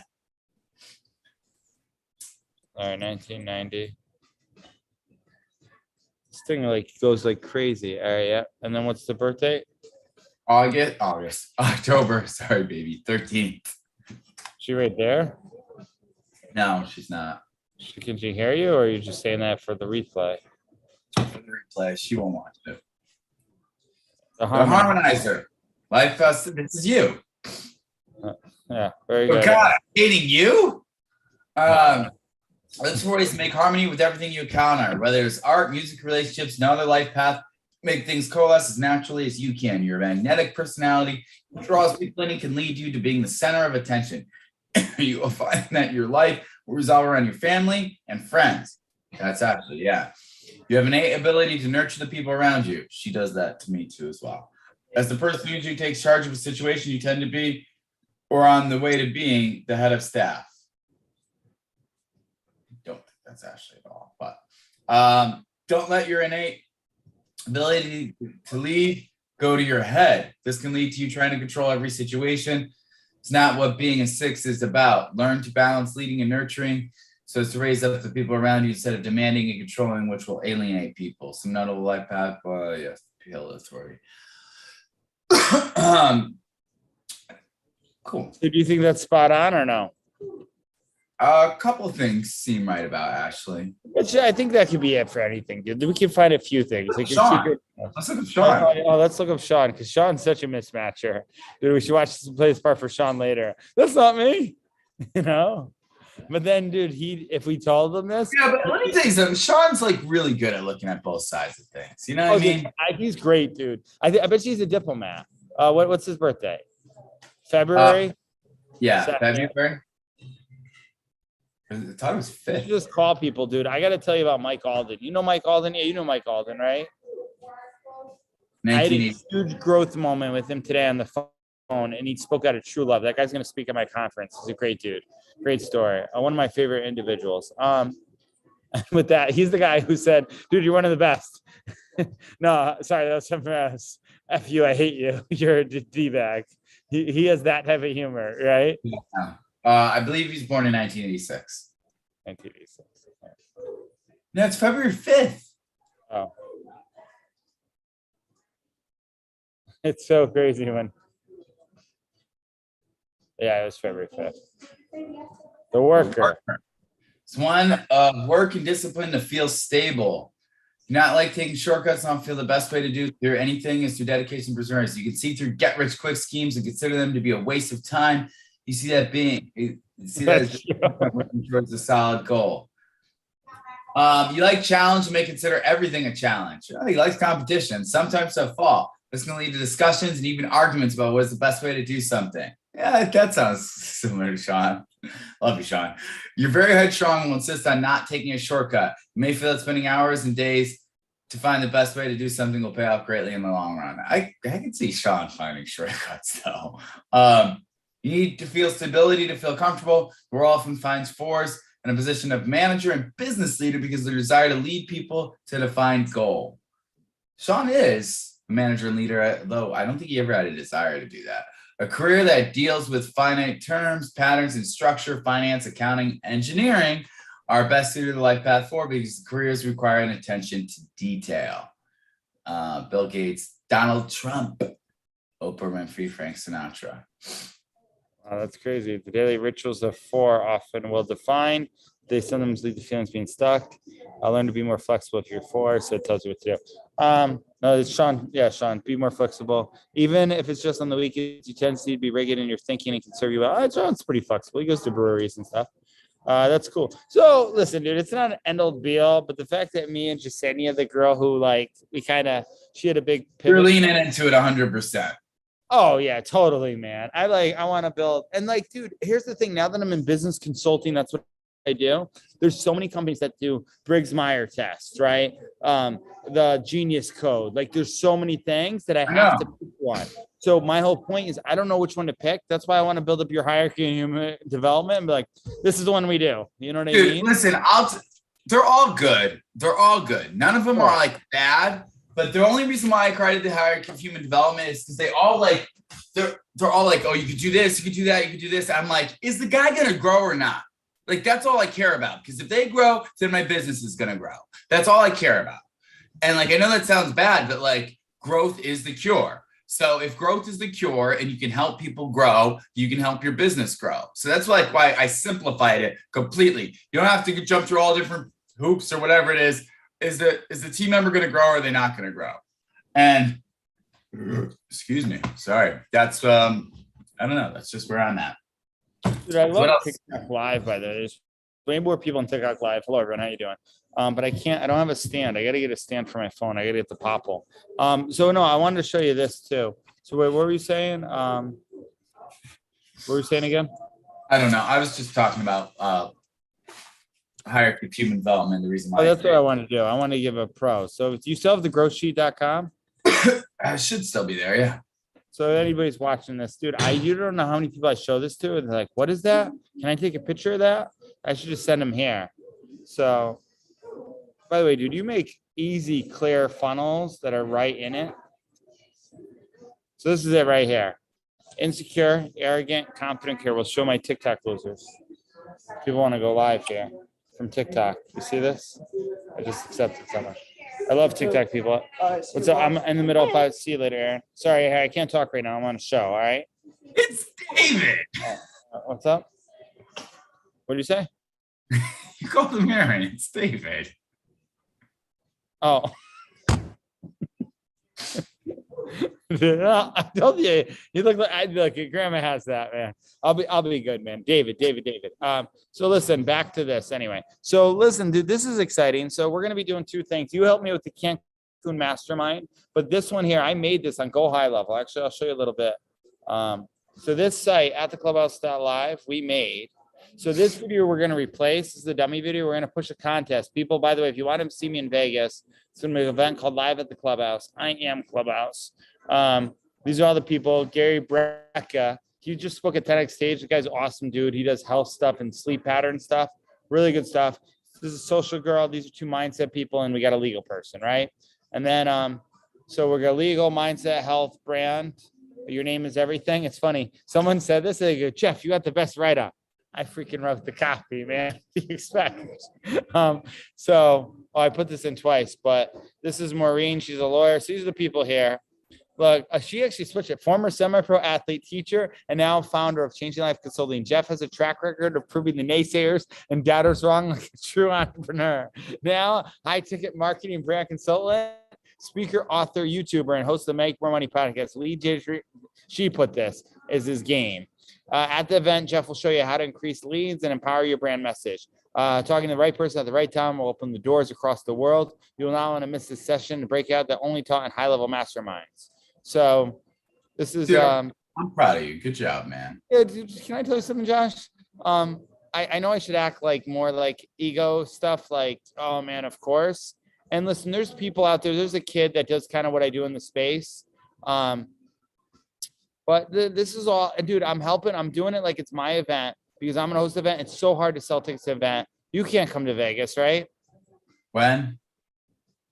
All right, 1990. This thing like goes like crazy. All right, yeah. And then what's the birthday? October. Sorry, baby. 13th. She right there? No, she's not. Can she hear you, or are you just saying that for the replay? For the replay, she won't watch it. The harmonizer. Life Fest. This is you. Yeah, very good. God, I'm dating you. Let's always make harmony with everything you encounter, whether it's art, music, relationships, no other life path. Make things coalesce as naturally as you can. Your magnetic personality draws people in and can lead you to being the center of attention. You will find that your life will resolve around your family and friends. That's actually, yeah. You have an innate ability to nurture the people around you. She does that to me too as well. As the person who usually takes charge of a situation, you tend to be, or on the way to being, the head of staff. Don't think that's Ashley at all, but don't let your innate ability to lead go to your head. This can lead to you trying to control every situation. It's not what being a 6 is about. Learn to balance leading and nurturing so as to raise up the people around you instead of demanding and controlling, which will alienate people. Some notable life path, yes, PL authority. Cool. So do you think that's spot on or no? A couple of things seem right about Ashley. But I think that could be it for anything, dude. We can find a few things. Like Sean. Let's look at Sean. Let's look up Sean because Sean's such a mismatcher. Dude, we should play this part for Sean later. That's not me, you know. But then, dude, if we told him this, yeah. But let me tell you something. Sean's like really good at looking at both sides of things. You know what I mean? He's great, dude. I bet he's a diplomat. What's his birthday? February. Yeah, February. I thought it was 5th. You just call people, dude. I got to tell you about Mike Alden. You know Mike Alden? Yeah, you know Mike Alden, right? I had a huge growth moment with him today on the phone, and he spoke out of true love. That guy's going to speak at my conference. He's a great dude. Great story. One of my favorite individuals. With that, he's the guy who said, dude, you're one of the best. No, sorry, that was something else. F you, I hate you. You're a D-bag. He has that type of humor, right? Yeah. I believe he's born in 1986. 1986. No, it's February 5th. Oh. It's so crazy when. Yeah, it was February 5th. The worker. It's one of work and discipline to feel stable. Not like taking shortcuts. I don't feel the best way to do through anything is through dedication and perseverance. You can see through get-rich-quick schemes and consider them to be a waste of time. You see that as working towards a solid goal. You like challenge and may consider everything a challenge. He likes competition. Sometimes to a fault. This can lead to discussions and even arguments about what is the best way to do something. Yeah, that sounds similar to Sean. Love you, Sean. You're very headstrong and will insist on not taking a shortcut. You may feel that spending hours and days to find the best way to do something will pay off greatly in the long run. I can see Sean finding shortcuts though. You need to feel stability to feel comfortable. The world often finds 4s in a position of manager and business leader because of their desire to lead people to a defined goal. Sean is a manager and leader, though I don't think he ever had a desire to do that. A career that deals with finite terms, patterns, and structure, finance, accounting, engineering are best suited to the life path 4 because the careers require an attention to detail. Bill Gates, Donald Trump, Oprah Winfrey, Frank Sinatra. Oh, that's crazy. The daily rituals of 4 often well defined. They sometimes lead to feelings being stuck. I'll learn to be more flexible if you're 4, so it tells you what to do. No, it's Sean. Yeah, Sean, be more flexible. Even if it's just on the weekends, you tend to be rigid in your thinking and can serve you well. Sean's pretty flexible. He goes to breweries and stuff. That's cool. So listen, dude, it's not an end all be all, but the fact that me and Jasenia, the girl who she had a big pivot. You're leaning into it 100%. Oh yeah, totally, man. I want to build, and like, dude, here's the thing. Now that I'm in business consulting, that's what I do. There's so many companies that do Briggs-Meyer tests, right? The Genius Code. Like, there's so many things that I have to pick one. So my whole point is I don't know which one to pick. That's why I want to build up your hierarchy in human development and be like, this is the one we do. You know what I mean? Listen, they're all good. They're all good. None of them are like bad. But the only reason why I created the hierarchy of human development is because they're all like, oh, you could do this, you could do that, you could do this. I'm like, is the guy gonna grow or not? Like, that's all I care about. Because if they grow, then my business is gonna grow. That's all I care about. And like, I know that sounds bad, but like, growth is the cure. So if growth is the cure and you can help people grow, you can help your business grow. So that's like why I simplified it completely. You don't have to jump through all different hoops or whatever it is. Is the team member going to grow or are they not going to grow? And excuse me, sorry. That's I don't know. That's just where I'm at. Dude, I love TikTok Live, by the way. There's way more people on TikTok Live. Hello, everyone. How you doing? But I don't have a stand. I got to get a stand for my phone. I got to get the popple. So no, I wanted to show you this too. So wait, what were you saying? What were you saying again? I don't know. I was just talking about hierarchy of human development. The reason why. Oh, that's what I want to do. I want to give a pro. So do you still have the growthsheet.com? I should still be there. Yeah. So if anybody's watching this, dude, you don't know how many people I show this to. And they're like, what is that? Can I take a picture of that? I should just send them here. So by the way, dude, you make easy, clear funnels that are right in it. So this is it right here. Insecure, arrogant, confident, care. We'll show my TikTok losers. People want to go live here from TikTok. You see this? I just accepted someone. I love TikTok people. What's up? I'm in the middle of see you later, Aaron. Sorry, I can't talk right now. I'm on a show. All right. It's David. What's up? What did you say? You called him Aaron. It's David. Oh. I told you look like I'd be like your grandma has that, man. I'll be good, man. David. So listen, back to this anyway. So listen, dude, this is exciting. So we're gonna be doing 2 things. You helped me with the Cancun Mastermind, but this one here, I made this on Go High Level. Actually, I'll show you a little bit. So this site at theclubhouse.live, we made. So this video we're going to replace. This is the dummy video. We're going to push a contest. People, by the way, if you want to see me in Vegas, it's going to be an event called Live at the Clubhouse. I am Clubhouse. These are all the people. Gary Brecka. He just spoke at 10X Stage. The guy's awesome, dude. He does health stuff and sleep pattern stuff. Really good stuff. This is a social girl. These are 2 mindset people, and we got a legal person, right? And then, so we're going to legal, mindset, health, brand. Your name is everything. It's funny. Someone said this. They go, Jeff, you got the best write-up. I freaking wrote the copy, man. What do you expect? I put this in twice, but this is Maureen. She's a lawyer. So these are the people here. Look, she actually switched it. Former semi-pro athlete, teacher, and now founder of Changing Life Consulting. Jeff has a track record of proving the naysayers and doubters wrong like a true entrepreneur. Now, high-ticket marketing brand consultant, speaker, author, YouTuber, and host of the Make More Money podcast. She put this as his game. At the event, Jeff will show you how to increase leads and empower your brand message. Talking to the right person at the right time will open the doors across the world. You will not want to miss this session to break out that only taught in high-level masterminds. So this is... Dude, I'm proud of you. Good job, man. Yeah, dude, can I tell you something, Josh? I know I should act like more like ego stuff, like, oh, man, of course. And listen, there's people out there. There's a kid that does kind of what I do in the space. But this is all, dude, I'm helping. I'm doing it like it's my event because I'm going to host the event. It's so hard to sell tickets to the event. You can't come to Vegas, right? When?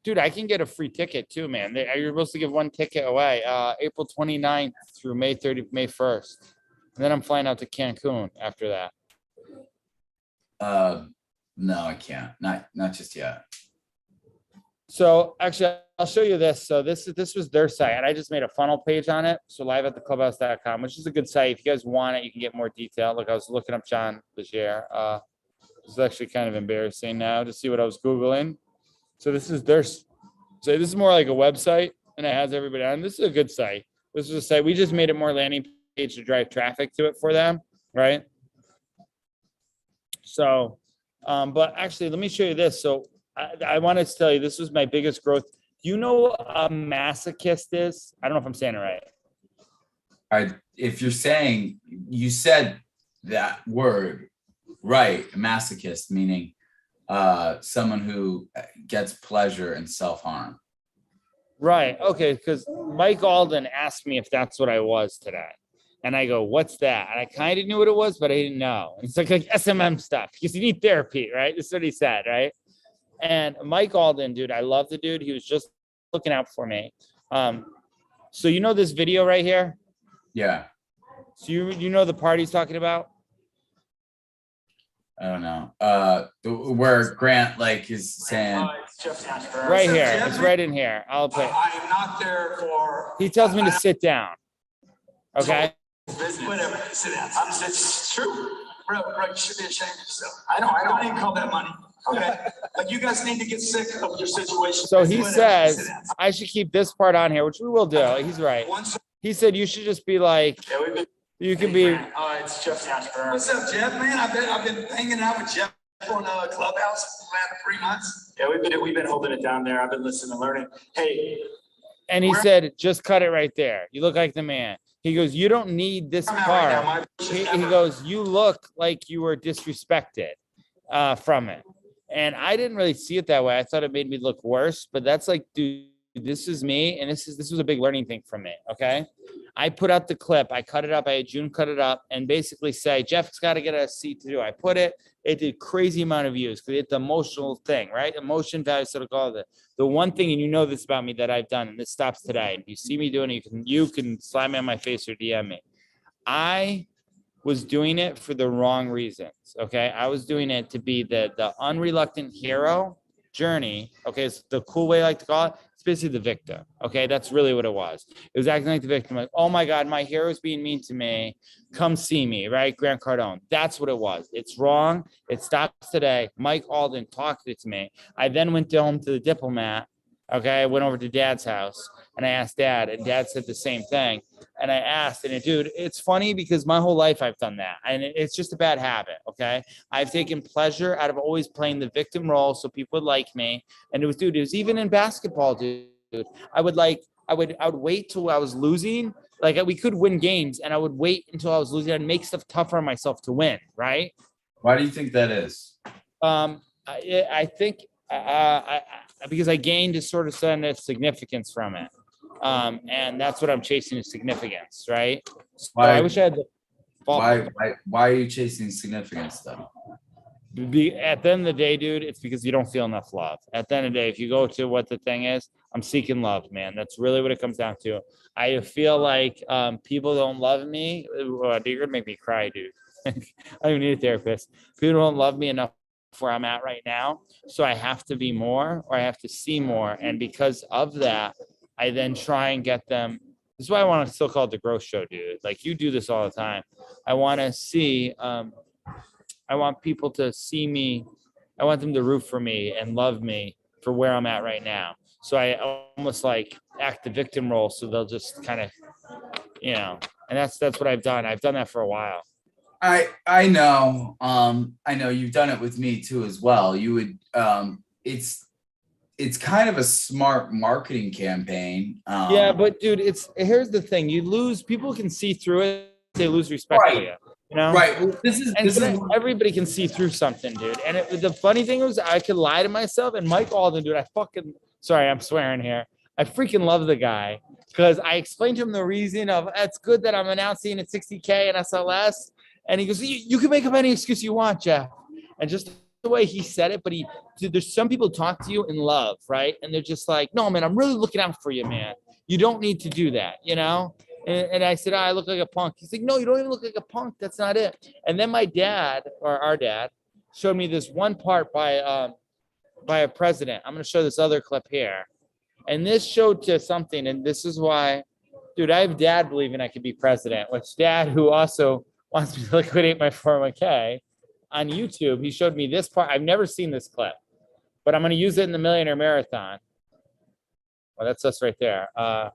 Dude, I can get a free ticket too, man. You're supposed to give 1 ticket away, April 29th through May 1st. And then I'm flying out to Cancun after that. No, I can't. Not just yet. So actually, I'll show you this. So this was their site, and I just made a funnel page on it. So live at the clubhouse.com, which is a good site. If you guys want it, you can get more detail. Look, I was looking up John Leger. This is actually kind of embarrassing now to see what I was Googling. So this is their, so this is more like a website, and it has everybody on. This is a good site. This is a site. We just made it more landing page to drive traffic to it for them, right? So, but actually, let me show you this. So I wanted to tell you, this was my biggest growth. Do you know what a masochist is? I don't know if I'm saying it right. If you're saying, you said that word right, masochist, meaning someone who gets pleasure in self-harm. Right. Okay. Because Mike Alden asked me if that's what I was today. And I go, what's that? And I kind of knew what it was, but I didn't know. It's like SMM stuff because you need therapy, right? That's what he said, right? And Mike Alden, dude, I love the dude. He was just looking out for me. So you know this video right here? Yeah. So you know the part he's talking about? I don't know. Where Grant like is saying right here. It's right in here. I'll put. I am not there for. He tells me to sit down. Okay. Whatever. Sit down. It's true, bro. You should be ashamed of yourself. I don't even call that money. Okay. Like you guys need to get sick of your situation. So he says I should keep this part on here, which we will do. He's right. He said you should just be like. You can be. It's Jeff. What's up, Jeff? Man, I've been hanging out with Jeff on Clubhouse for the last 3 months. Yeah, we've been holding it down there. I've been listening and learning. Hey. And he said, just cut it right there. You look like the man. He goes, you don't need this part. He goes, you look like you were disrespected from it. And I didn't really see it that way. I thought it made me look worse. But that's like, dude, this is me. And this was a big learning thing for me. Okay. I put out the clip. I cut it up. I had June cut it up and basically say, Jeff's got to get a seat to do. I put it. It did crazy amount of views because it's the emotional thing, right? Emotion value, sort of call it. The one thing, and you know this about me that I've done, and this stops today. If you see me doing it, you can slap me on my face or DM me. I was doing it for the wrong reasons. Okay. I was doing it to be the unreluctant hero journey. Okay. It's the cool way I like to call it. Basically the victim. Okay, that's really what it was. It was acting like the victim, like, oh my God, my hero is being mean to me. Come see me, right? Grant Cardone. That's what it was. It's wrong. It stops today. Mike Alden talked it to me. I then went home to the diplomat. Okay, I went over to Dad's house and I asked Dad, and Dad said the same thing. And I asked, and dude, it's funny because my whole life I've done that, and it's just a bad habit. Okay, I've taken pleasure out of always playing the victim role so people would like me. And it was even in basketball, dude. I would wait till I was losing. Like we could win games, and I would wait until I was losing and make stuff tougher on myself to win. Right? Why do you think that is? I think because I gained a sort of significance from it. And that's what I'm chasing is significance, right? So I wish I had the why are you chasing significance though? At the end of the day, dude, it's because you don't feel enough love. At the end of the day, if you go to what the thing is, I'm seeking love, man. That's really what it comes down to. I feel like people don't love me. You're gonna make me cry, dude. I don't even need a therapist. People don't love me enough where I'm at right now. So I have to be more, or I have to see more. And because of that, I then try and get them. This is why I want to still call it the growth show, dude. Like you do this all the time. I want to see, I want people to see me. I want them to root for me and love me for where I'm at right now. So I almost like act the victim role. So they'll just kind of, and that's what I've done. I've done that for a while. I know. I know you've done it with me too as well. You would, it's kind of a smart marketing campaign. Yeah, but dude, here's the thing. You lose, people can see through it. They lose respect for you. Right. Everybody can see through something, dude. And the funny thing was I could lie to myself, and Mike Alden, dude, sorry, I'm swearing here. I freaking love the guy because I explained to him the reason of it's good that I'm announcing at 60K and SLS. And he goes, you can make up any excuse you want, Jeff. And just the way he said it, but there's some people talk to you in love, right? And they're just like, no, man, I'm really looking out for you, man. You don't need to do that, And I said, I look like a punk. He's like, no, you don't even look like a punk. That's not it. And then my dad, or our dad, showed me this one part by by a president. I'm going to show this other clip here. And this showed to something. And this is why, dude, I have dad believing I could be president, which dad who also wants me to liquidate my 401k on YouTube. He showed me this part. I've never seen this clip, but I'm going to use it in the Millionaire Marathon. Well, that's us right there. All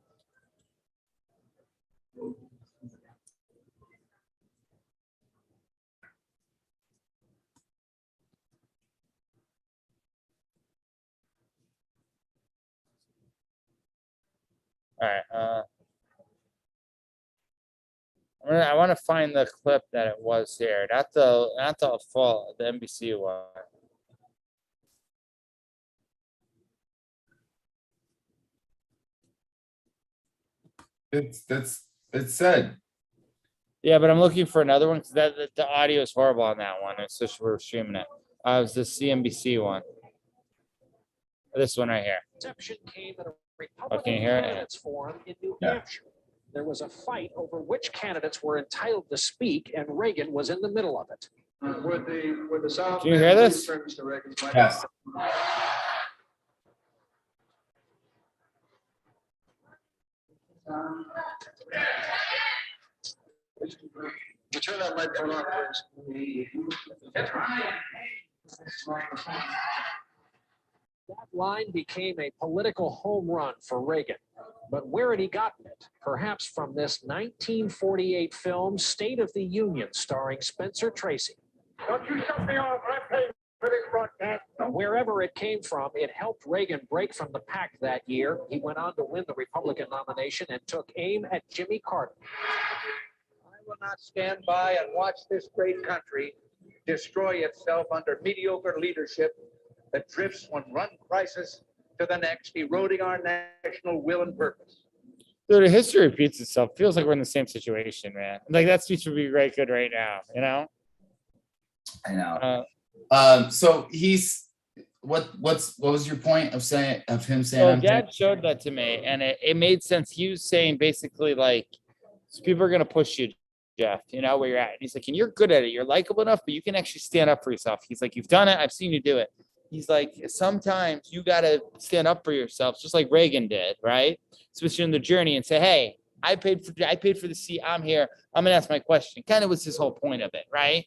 right. I want to find the clip that it was here, not the full, the NBC one. It's said. Yeah, but I'm looking for another one because the audio is horrible on that one. It's just we're streaming it. It was the CNBC one. This one right here. Exception came at a Can you Republican hear it? candidates forum in New Yeah. Hampshire. There was a fight over which candidates were entitled to speak, and Reagan was in the middle of it. Would the South? Can you hear this? Yes. Turn that microphone off, please. That line became a political home run for Reagan. But where had he gotten it? Perhaps from this 1948 film, State of the Union, starring Spencer Tracy. Don't you shut me off. I'm paying for this broadcast. Wherever it came from, it helped Reagan break from the pack that year. He went on to win the Republican nomination and took aim at Jimmy Carter. I will not stand by and watch this great country destroy itself under mediocre leadership that drifts from one crisis to the next, eroding our national will and purpose. Dude, history repeats itself. Feels like we're in the same situation, man. Like that speech would be right good right now, you know? I know. So he's what was your point of him saying? So dad showed that to me, and it made sense. He was saying basically like, so people are gonna push you, Jeff, you know where you're at. And he's like, and you're good at it. You're likable enough, but you can actually stand up for yourself. He's like, you've done it. I've seen you do it. He's like, sometimes you gotta stand up for yourself, just like Reagan did, right? Especially in the journey, and say, hey, I paid for the seat. I'm here. I'm gonna ask my question. Kind of was his whole point of it, right?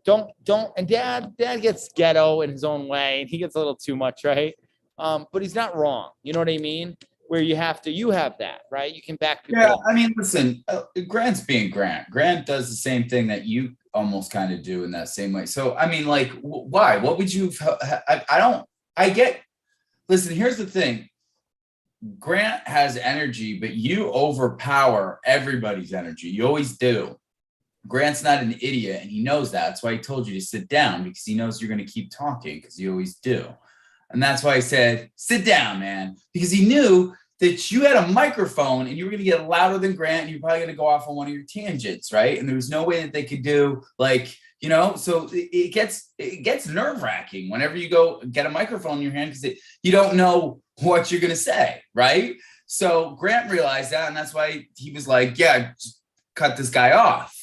Don't. And dad gets ghetto in his own way, and he gets a little too much, right? But he's not wrong. You know what I mean? Where you have that, right? You can back people Yeah, up. I mean, listen, Grant's being Grant. Grant does the same thing that you almost kind of do in that same way. So, I mean, like, why? What would you listen, here's the thing. Grant has energy, but you overpower everybody's energy. You always do. Grant's not an idiot, and he knows that. That's why he told you to sit down, because he knows you're going to keep talking, because you always do. And that's why I said, sit down, man, because he knew that you had a microphone and you were going to get louder than Grant, and you're probably going to go off on one of your tangents, right? And there was no way that they could do like, you know, so it gets nerve-wracking whenever you go get a microphone in your hand, because you don't know what you're going to say, right? So Grant realized that, and that's why he was like, yeah, just cut this guy off.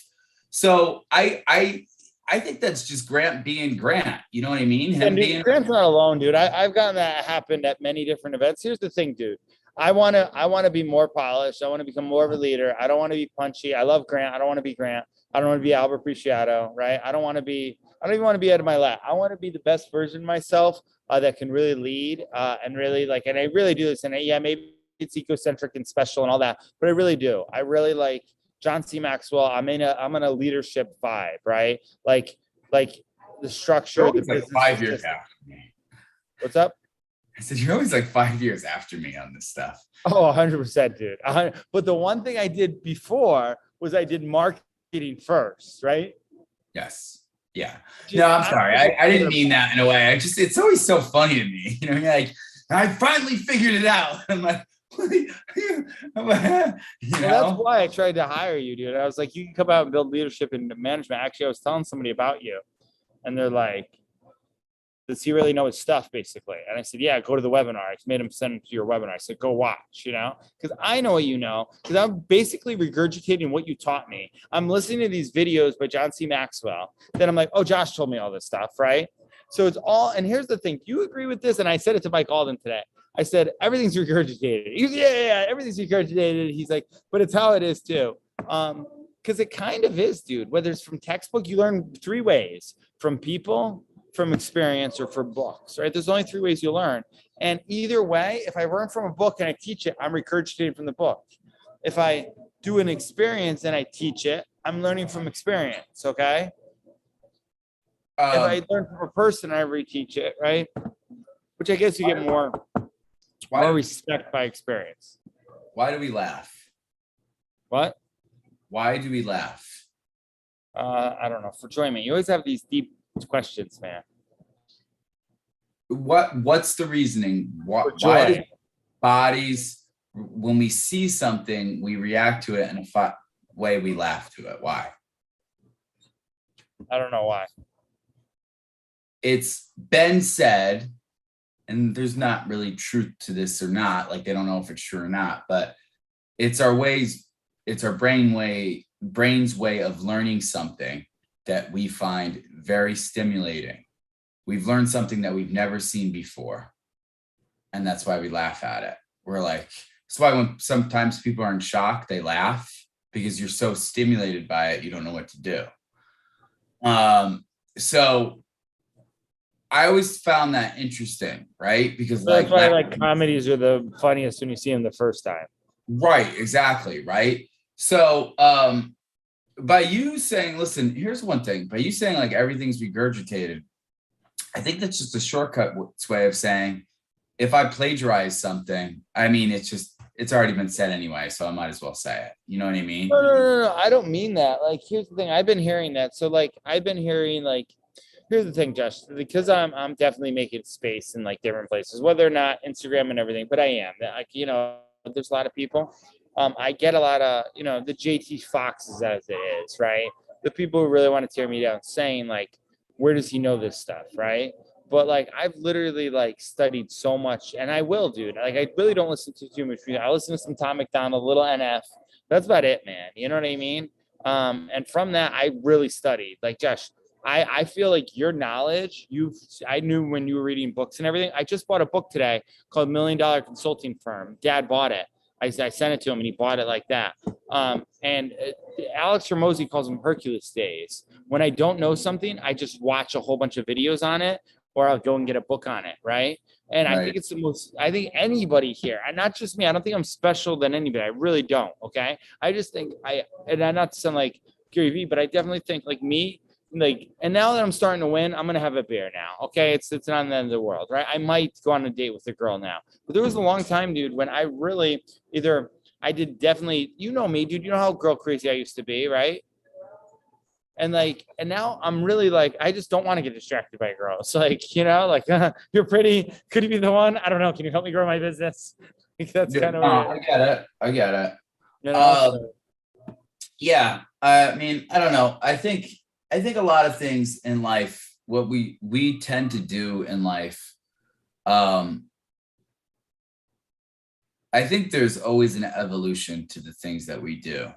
So I think that's just Grant being Grant. You know what I mean? Grant's not alone, dude. I've gotten that happened at many different events. Here's the thing, dude. I want to be more polished. I want to become more of a leader. I don't want to be punchy. I love Grant. I don't want to be Grant. I don't want to be Albert Preciado, right? I don't even want to be out of my lap. I want to be the best version of myself that can really lead and really like, and I really do this. And yeah, maybe it's ecocentric and special and all that, but I really do. I really like John C. Maxwell. I'm in a leadership vibe, right? Like the structure. You're like 5 years after me. What's up? I said, you're always like 5 years after me on this stuff. Oh, 100%, dude. But the one thing I did before was I did marketing first, right? Yes. Yeah. No, I'm sorry. I didn't mean that in a way. It's always so funny to me. You know, you're like, I finally figured it out. I'm like, Well, that's why I tried to hire you, dude. I was like, you can come out and build leadership and management. Actually, I was telling somebody about you, and they're like, does he really know his stuff, basically? And I said, yeah, go to the webinar. I made him send him to your webinar. I said, go watch, you know, because I know what you know, because I'm basically regurgitating what you taught me. I'm listening to these videos by John C. Maxwell. Then I'm like, oh, Josh told me all this stuff, right? So it's all, and here's the thing. Do you agree with this? And I said it to Mike Alden today. I said, everything's regurgitated. He goes, yeah, everything's regurgitated. He's like, but it's how it is too. Because it kind of is, dude. Whether it's from textbook, you learn 3 ways: from people, from experience, or from books, right? There's only 3 ways you learn. And either way, if I learn from a book and I teach it, I'm regurgitating from the book. If I do an experience and I teach it, I'm learning from experience, okay? If I learn from a person, I reteach it, right? Which I guess you get more respect by experience. Why do we laugh? What? Why do we laugh? I don't know. For enjoyment. You always have these deep questions, man. What's the reasoning? Why do bodies, when we see something, we react to it in a way we laugh to it? Why? I don't know why. It's been said, and there's not really truth to this or not, like they don't know if it's true or not, but it's our brain's way of learning something that we find very stimulating. We've learned something that we've never seen before, and that's why we laugh at it. We're like, that's why when sometimes people are in shock, they laugh, because you're so stimulated by it, you don't know what to do. So I always found that interesting, right? Because that's why like comedies are the funniest when you see them the first time. Right, exactly, right? So by you saying, listen, here's one thing, by you saying like everything's regurgitated, I think that's just a shortcut way of saying, if I plagiarize something, I mean, it's already been said anyway, so I might as well say it. You know what I mean? No, I don't mean that. Like, here's the thing. I've been hearing that. So like, I've been hearing like, here's the thing, Josh, because I'm definitely making space in like different places, whether or not Instagram and everything, but I am like, you know, there's a lot of people. I get a lot of, you know, the JT Foxes as it is, right? The people who really want to tear me down, saying like, where does he know this stuff, right? But like, I've literally like studied so much, and I will, dude. Like, I really don't listen to too much music. I listen to some Tom McDonald, little NF. That's about it, man. You know what I mean? And from that, I really studied. Like, Josh, I feel like your knowledge, I knew when you were reading books and everything. I just bought a book today called $1 Million Consulting Firm. Dad bought it. I sent it to him and he bought it like that. And Alex Hormozy calls them Hercules days. When I don't know something, I just watch a whole bunch of videos on it, or I'll go and get a book on it, right? And right. I think it's I think anybody here, and not just me, I don't think I'm special than anybody. I really don't, okay? I just think and I'm not to sound like Gary Vee, but I definitely think like me, like, and now that I'm starting to win, I'm gonna have a beer now. Okay, it's not the end of the world, right? I might go on a date with a girl now, but there was a long time, dude, when I really I did definitely, you know me, dude. You know how girl crazy I used to be, right? And like, and now I'm really like, I just don't want to get distracted by girls. Like, you know, like you're pretty. Could you be the one? I don't know. Can you help me grow my business? Like, that's kind of. I get it. You know? Yeah. I mean, I don't know. I think a lot of things in life, what we tend to do in life, I think there's always an evolution to the things that we do.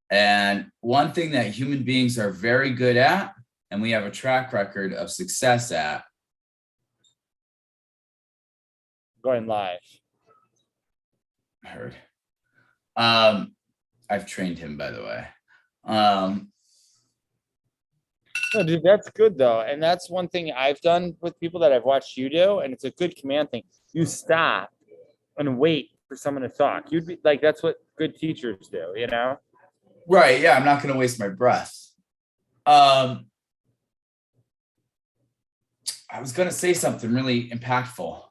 And one thing that human beings are very good at, and we have a track record of success at, going live. I heard. I've trained him, by the way. No, dude, that's good though. And that's one thing I've done with people that I've watched you do, and it's a good command thing. You stop and wait for someone to talk. You'd be like, that's what good teachers do, you know? Right. Yeah. I'm not going to waste my breath. I was going to say something really impactful.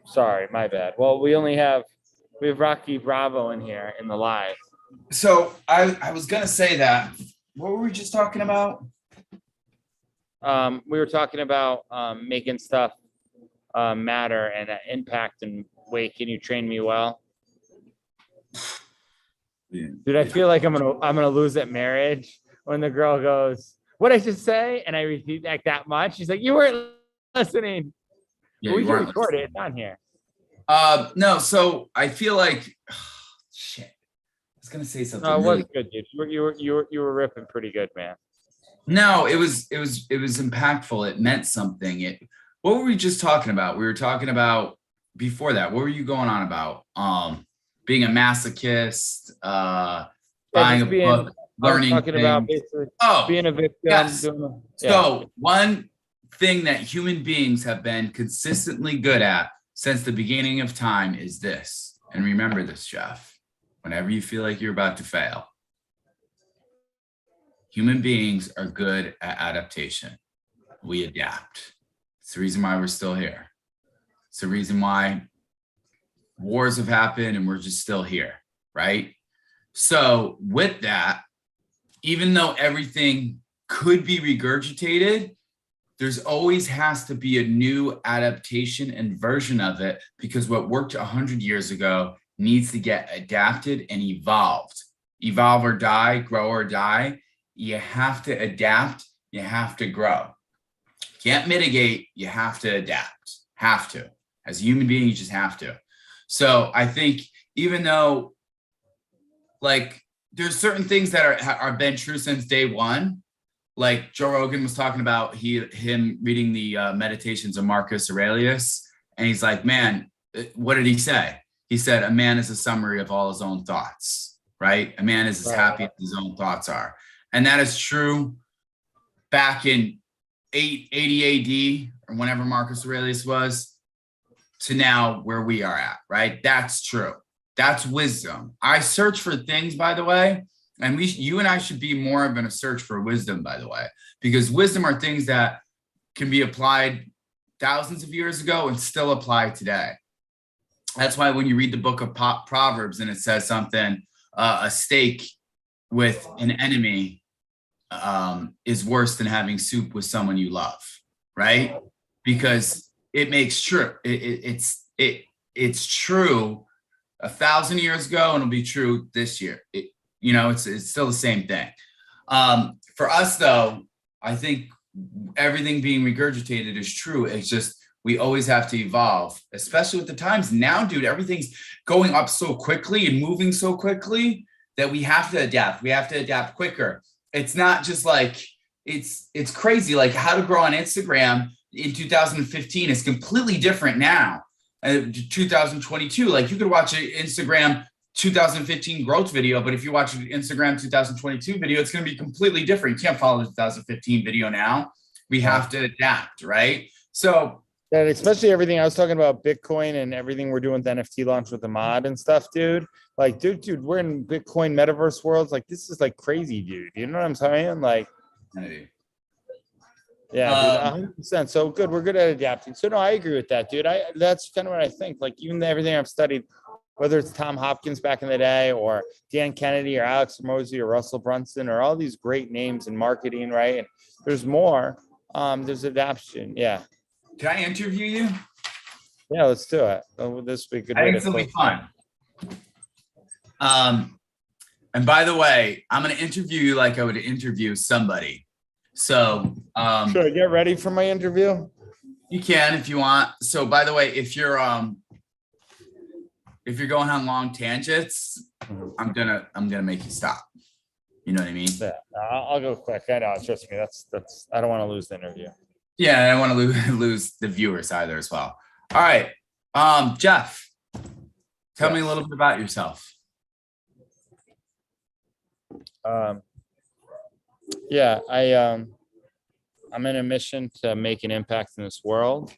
Sorry, my bad. Well, we have Rocky Bravo in here in the live. So I was going to say that. What were we just talking about? We were talking about making stuff matter and impact and weight. Can you train me well? Dude, I feel like I'm gonna lose at marriage when the girl goes, "What did I just say?" And I repeat that much. She's like, "You weren't listening." Yeah, we can record it. It's on here. No. So I feel like, shit. I was gonna say something. No, it was good, dude. You were ripping pretty good, man. No, it was impactful. It meant something. What were we just talking about? We were talking about before that. What were you going on about? Being a masochist, Yeah, buying a just being. book, I was learning talking about things. basically Oh, being a victim. yes. Yeah. So one thing that human beings have been consistently good at since the beginning of time is this. And remember this, Jeff, whenever you feel like you're about to fail, human beings are good at adaptation. We adapt. It's the reason why we're still here. It's the reason why wars have happened and we're just still here, right? So with that, even though everything could be regurgitated, there's always has to be a new adaptation and version of it, because what worked 100 years ago needs to get adapted and evolved. Evolve or die, grow or die. You have to adapt. You have to grow. Can't mitigate. You have to adapt. Have to. As a human being, you just have to. So I think even though, like, there's certain things that are been true since day one, like Joe Rogan was talking about him reading the meditations of Marcus Aurelius, and he's like, man, what did he say? He said, a man is a summary of all his own thoughts, right? A man is as happy as his own thoughts are. And that is true back in 880 AD, or whenever Marcus Aurelius was, to now where we are at, right? That's true. That's wisdom. I search for things, by the way, and you and I should be more of in a search for wisdom, by the way, because wisdom are things that can be applied thousands of years ago and still apply today. That's why when you read the book of Proverbs and it says something, a steak with an enemy is worse than having soup with someone you love, right? Because it makes true. It's true 1,000 years ago, and it'll be true this year. It's still the same thing. For us, though, I think everything being regurgitated is true. It's just we always have to evolve, especially with the times now, dude. Everything's going up so quickly and moving so quickly that we have to adapt. We have to adapt quicker. It's not just like it's crazy. Like how to grow on Instagram in 2015 is completely different now. 2022, like you could watch an Instagram 2015 growth video, but if you watch an Instagram 2022 video, it's going to be completely different. You can't follow the 2015 video now. We have to adapt, right? So that, especially everything I was talking about, Bitcoin and everything we're doing with NFT launch with the mod and stuff, dude. Like, dude, we're in Bitcoin metaverse worlds. Like, this is like crazy, dude. You know what I'm saying? Like, yeah, dude, 100%. So good. We're good at adapting. So no, I agree with that, dude. That's kind of what I think. Like even everything I've studied, whether it's Tom Hopkins back in the day or Dan Kennedy or Alex Hormozy or Russell Brunson or all these great names in marketing, right? And there's more. There's adaptation. Yeah. Can I interview you? Yeah, let's do it. Oh, this would be a good I way think to it'll be fun. And by the way, I'm going to interview you like I would interview somebody. So, should I get ready for my interview? You can if you want. So, by the way, if you're going on long tangents, I'm gonna make you stop. You know what I mean? Yeah, I'll go quick. I know. Trust me. That's. I don't want to lose the interview. Yeah, I don't want to lose the viewers either as well. All right, Jeff, tell me a little bit about yourself. Yeah, I'm in a mission to make an impact in this world.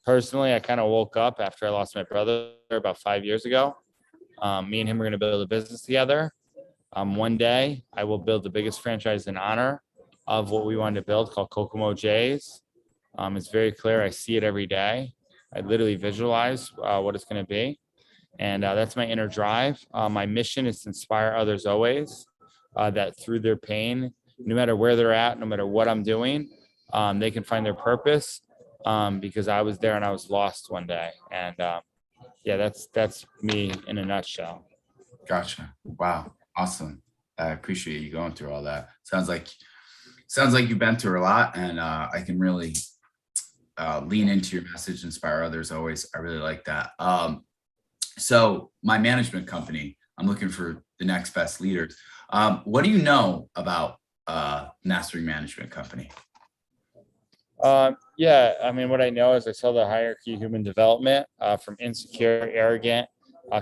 Personally, I kind of woke up after I lost my brother about 5 years ago. Me and him are going to build a business together. One day, I will build the biggest franchise in honor of what we wanted to build, called Kokomo Jays. It's very clear. I see it every day. I literally visualize what it's going to be. And that's my inner drive. My mission is to inspire others always, that through their pain, no matter where they're at, no matter what I'm doing, they can find their purpose, because I was there and I was lost one day. And yeah, that's me in a nutshell. Gotcha. Wow. Awesome. I appreciate you going through all that. Sounds like you've been through a lot, and I can really lean into your message, inspire others always. I really like that. So my management company, I'm looking for the next best leaders. What do you know about mastering management company? Yeah, I mean, what I know is I saw the hierarchy of human development from insecure, arrogant,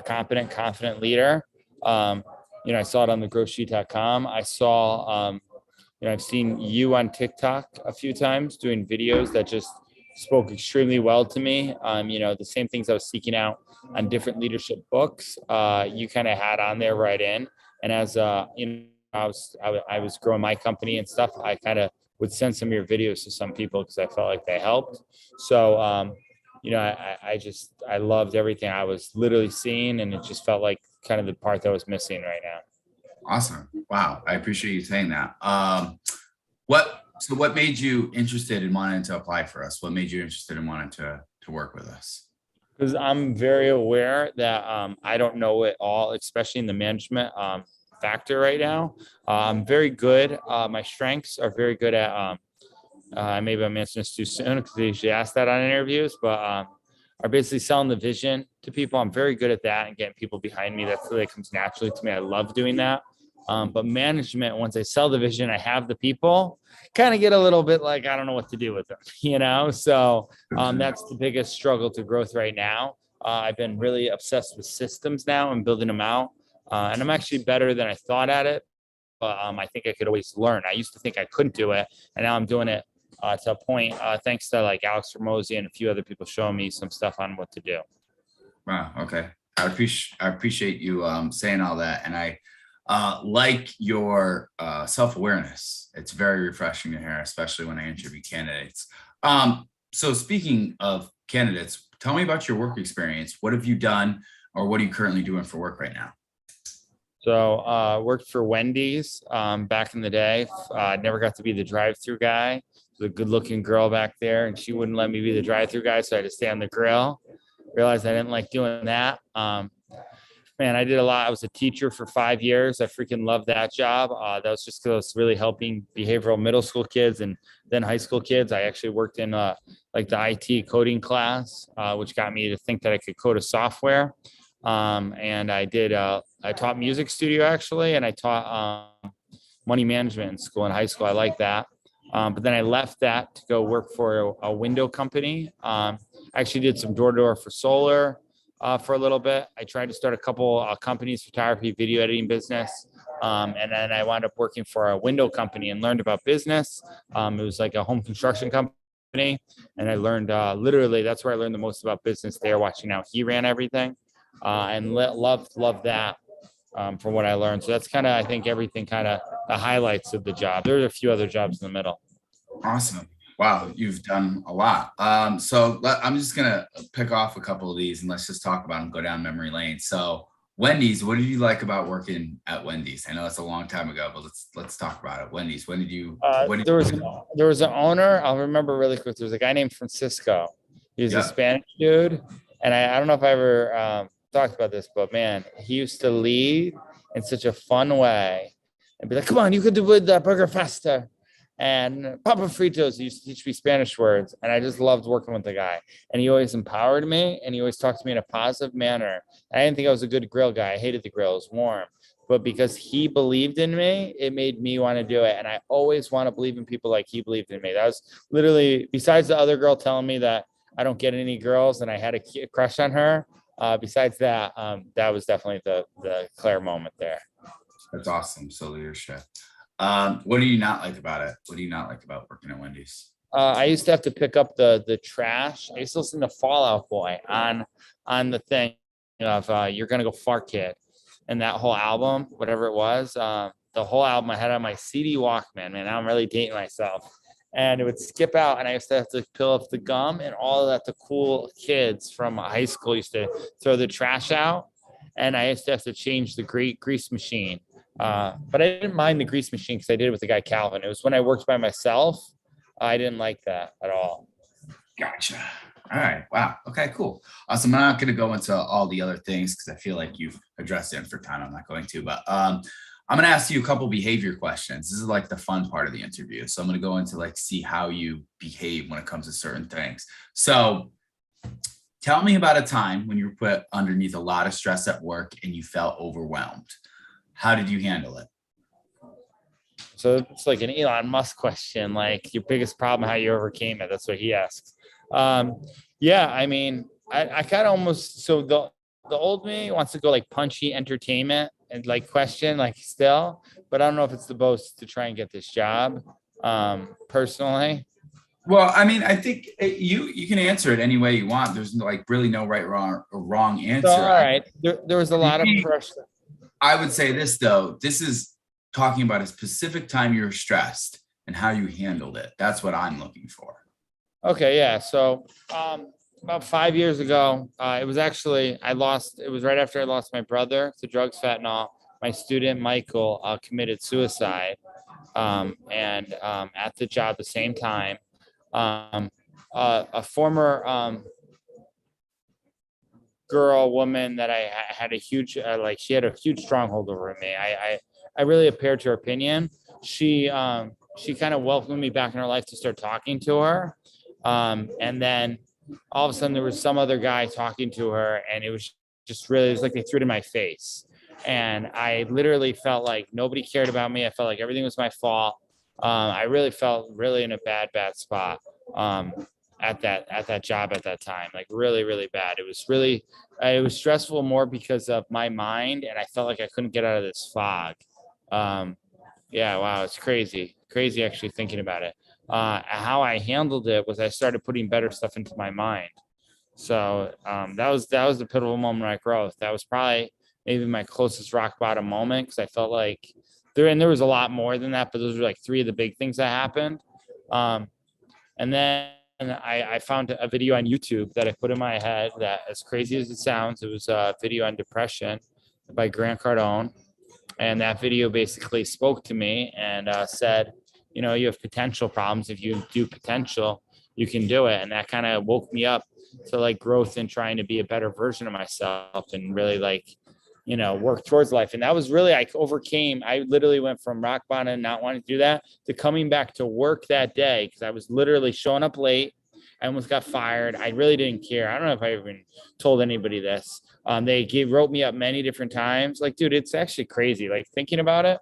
competent, confident leader. I saw it on the growsheet.com. I saw, I've seen you on TikTok a few times doing videos that just spoke extremely well to me. The same things I was seeking out on different leadership books, you kind of had on there right in. And as I was growing my company and stuff, I kind of would send some of your videos to some people because I felt like they helped. So, I loved everything I was literally seeing, and it just felt like kind of the part that was missing right now. Awesome. Wow. I appreciate you saying that. What made you interested in wanting to apply for us? What made you interested in wanting to work with us? Because I'm very aware that I don't know it all, especially in the management factor right now. I'm very good. My strengths are very good at, maybe I'm answering this too soon because they usually ask that on interviews, but are basically selling the vision to people. I'm very good at that and getting people behind me. That's really comes naturally to me. I love doing that. But management, once I sell the vision, I have the people, kind of get a little bit like, I don't know what to do with them, So that's the biggest struggle to growth right now. I've been really obsessed with systems now and building them out. And I'm actually better than I thought at it. But I think I could always learn. I used to think I couldn't do it. And now I'm doing it to a point, thanks to like Alex Ramosi and a few other people showing me some stuff on what to do. Wow. Okay. I appreciate you saying all that. And I like your self-awareness. It's very refreshing to hear, especially when I interview candidates. So speaking of candidates, tell me about your work experience. What have you done, or what are you currently doing for work right now? So worked for Wendy's back in the day. Never got to be the drive-through guy. There's a good-looking girl back there, and she wouldn't let me be the drive-through guy, so I had to stay on the grill. Realized I didn't like doing that. Man, I did a lot. I was a teacher for 5 years. I freaking loved that job. That was just because I was really helping behavioral middle school kids and then high school kids. I actually worked in like the IT coding class, which got me to think that I could code a software. And I taught music studio actually, and I taught money management in school and high school. I like that. But then I left that to go work for a window company. I actually did some door-to-door for solar for a little bit. I tried to start a couple companies, photography, video editing business. And then I wound up working for a window company and learned about business. It was like a home construction company. And I learned literally, that's where I learned the most about business there, watching how he ran everything. And loved that from what I learned. So that's kind of, I think, everything kind of the highlights of the job. There's a few other jobs in the middle. Awesome. Wow, you've done a lot. So I'm just gonna pick off a couple of these and let's just talk about them, go down memory lane. So Wendy's, what did you like about working at Wendy's? I know it's a long time ago, but let's talk about it. Wendy's, when did you? There was an owner. I'll remember really quick. There was a guy named Francisco. He was a Spanish dude, and I don't know if I ever talked about this, but man, he used to lead in such a fun way and be like, "Come on, you could do the burger faster." And Papa Fritos, he used to teach me Spanish words, and I just loved working with the guy. And he always empowered me, and he always talked to me in a positive manner. I didn't think I was a good grill guy. I hated the grill; it was warm. But because he believed in me, it made me want to do it. And I always want to believe in people like he believed in me. That was literally, besides the other girl telling me that I don't get any girls and I had a crush on her. Besides that, that was definitely the Claire moment there. That's awesome. So leadership. What do you not like about it? What do you not like about working at Wendy's? I used to have to pick up the trash. I used to listen to Fall Out Boy on the thing of You're Gonna Go Far Kid, and that whole album, whatever it was, the whole album I had on my CD Walkman. Man, now I'm really dating myself. And it would skip out, and I used to have to peel up the gum, and all of that. The cool kids from high school used to throw the trash out, and I used to have to change the grease machine. But I didn't mind the grease machine because I did it with the guy Calvin. It was when I worked by myself, I didn't like that at all. Gotcha. All right. Wow. Okay, cool. So I'm not going to go into all the other things because I feel like you've addressed it for time. I'm not going to, but I'm going to ask you a couple behavior questions. This is like the fun part of the interview. So I'm going to go into like see how you behave when it comes to certain things. So tell me about a time when you were put underneath a lot of stress at work and you felt overwhelmed. How did you handle it? So it's like an Elon Musk question, like your biggest problem, how you overcame it. That's what he asks. Yeah, I mean, I kind of almost, so the old me wants to go like punchy entertainment and like question like still, but I don't know if it's the most to try and get this job. Personally. Well, I mean, I think you can answer it any way you want. There's like really no right, wrong, or wrong So, answer. all right. There was a lot of pressure. I would say this though. This is talking about a specific time you were stressed and how you handled it. That's what I'm looking for. Okay, yeah. So about 5 years ago, it was actually it was right after I lost my brother to drugs, fentanyl. My student Michael committed suicide, and at the job the same time. A former woman that I had a huge like she had a huge stronghold over me. I really adhered to her opinion. She kind of welcomed me back in her life to start talking to her. And then all of a sudden there was some other guy talking to her, and it was like they threw it in my face. And I literally felt like nobody cared about me. I felt like everything was my fault. I really felt really in a bad spot at that job at that time, like really bad. It was stressful more because of my mind, and I felt like I couldn't get out of this fog. Yeah, wow, it's crazy actually thinking about it. How I handled it was I started putting better stuff into my mind. So that was the pivotal moment of my growth. That was probably maybe my closest rock bottom moment, because I felt like there was a lot more than that, but those were like three of the big things that happened. And then I found a video on YouTube that I put in my head that, as crazy as it sounds, it was a video on depression by Grant Cardone. And that video basically spoke to me and said, you know, you have potential problems. If you do potential, you can do it. And that kind of woke me up to like growth and trying to be a better version of myself and really like, you know, work towards life. And that was really, I literally went from rock bottom and not wanting to do that to coming back to work that day, because I was literally showing up late. I almost got fired. I really didn't care. I don't know if I even told anybody this. They wrote me up many different times. Like, dude, it's actually crazy. Like, thinking about it,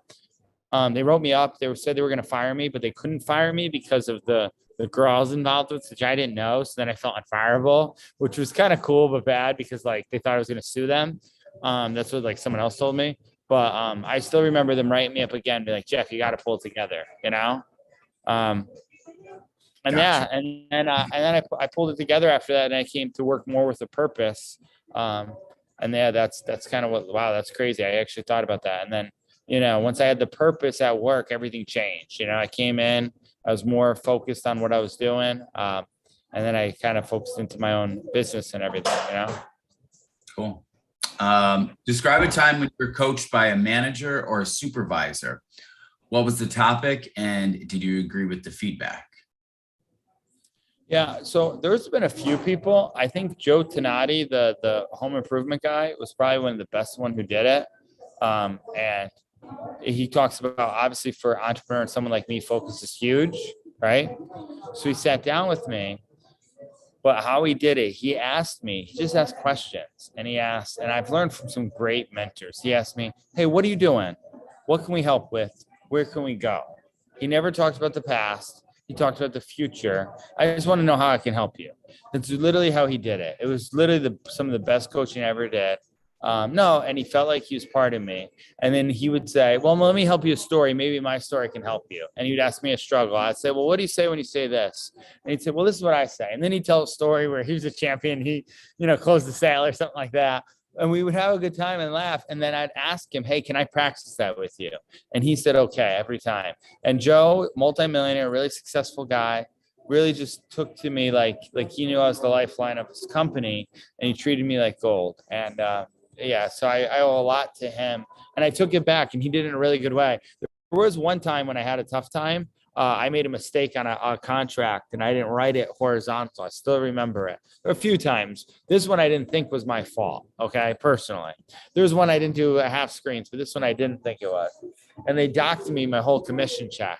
they wrote me up. Said they were going to fire me, but they couldn't fire me because of the girl I was involved with, which I didn't know. So then I felt unfireable, which was kind of cool, but bad, because like they thought I was going to sue them. That's what like someone else told me. But I still remember them writing me up again, be like, Jeff, you got to pull it together, you know? And Gotcha. yeah, and then I pulled it together after that, and I came to work more with a purpose. And yeah, that's kind of what, wow, that's crazy. I actually thought about that. And then, you know, once I had the purpose at work, everything changed. You know, I came in, I was more focused on what I was doing. And then I kind of focused into my own business and everything, you know? Cool. Describe a time when you were coached by a manager or a supervisor. What was the topic, and did you agree with the feedback? Yeah, so there's been a few people. I think Joe Tenati, the home improvement guy, was probably one of the best one who did it. And he talks about, obviously, for entrepreneur and someone like me, focus is huge, right? So he sat down with me, but how he did it, he just asked questions, and and I've learned from some great mentors. He asked me, hey, what are you doing? What can we help with? Where can we go? He never talked about the past. He talked about the future. I just want to know how I can help you. That's literally how he did it. It was literally some of the best coaching I ever did. And he felt like he was part of me. And then he would say, well, let me help you a story. Maybe my story can help you. And he'd ask me a struggle. I'd say, well, what do you say when you say this? And he'd say, well, this is what I say. And then he'd tell a story where he was a champion. He, you know, closed the sale or something like that. And we would have a good time and laugh. And then I'd ask him, hey, can I practice that with you? And he said, okay, every time. And Joe, multimillionaire, really successful guy, really just took to me like he knew I was the lifeline of his company, and he treated me like gold. And yeah, so I owe a lot to him. And I took it back, and he did it in a really good way. There was one time when I had a tough time. I made a mistake on a contract, and I didn't write it horizontal. I still remember it. There were a few times. This one I didn't think was my fault, okay, personally. There was one I didn't do a half screens, but this one I didn't think it was. And they docked me my whole commission check.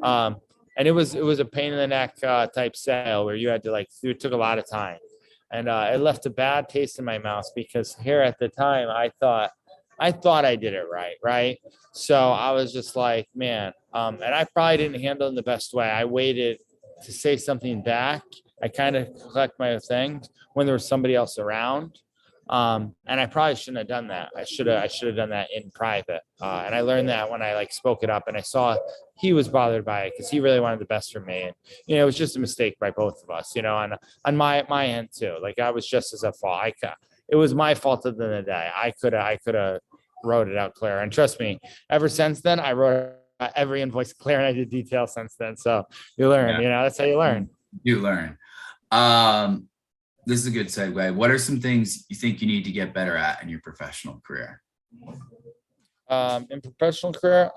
And it was a pain in the neck type sale where you had to it took a lot of time. And it left a bad taste in my mouth, because here at the time I thought I thought I did it right. Right. So I was just like, man, and I probably didn't handle it in the best way. I waited to say something back. I kind of collect my things when there was somebody else around. And I probably shouldn't have done that. I should have done that in private. And I learned that when I like spoke it up and I saw he was bothered by it because he really wanted the best for me. And, it was just a mistake by both of us, on my end too. Like I was just as at fault. It was my fault at the end of the day. I could have wrote it out clear. And trust me, ever since then, I wrote every invoice clear and I did detail since then. So you learn, that's how you learn. You learn. This is a good segue. What are some things you think you need to get better at in your professional career? In professional career,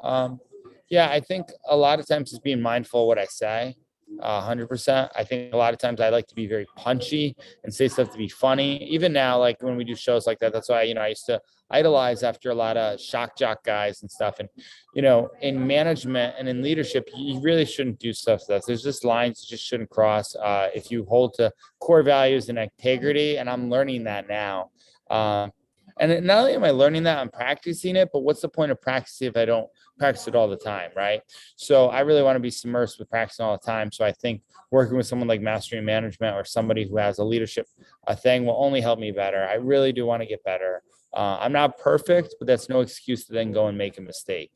yeah, I think a lot of times it's being mindful of what I say. 100%. I think a lot of times I like to be very punchy and say stuff to be funny. Even now, like when we do shows like that, that's why, I used to idolize after a lot of shock jock guys and stuff. And, in management and in leadership, you really shouldn't do stuff like that. There's just lines you just shouldn't cross if you hold to core values and integrity. And I'm learning that now. And not only am I learning that, I'm practicing it, but what's the point of practicing if I don't practice it all the time, right? So I really want to be submersed with practicing all the time. So I think working with someone like Mastering Management or somebody who has a leadership thing will only help me better. I really do want to get better. I'm not perfect, but that's no excuse to then go and make a mistake,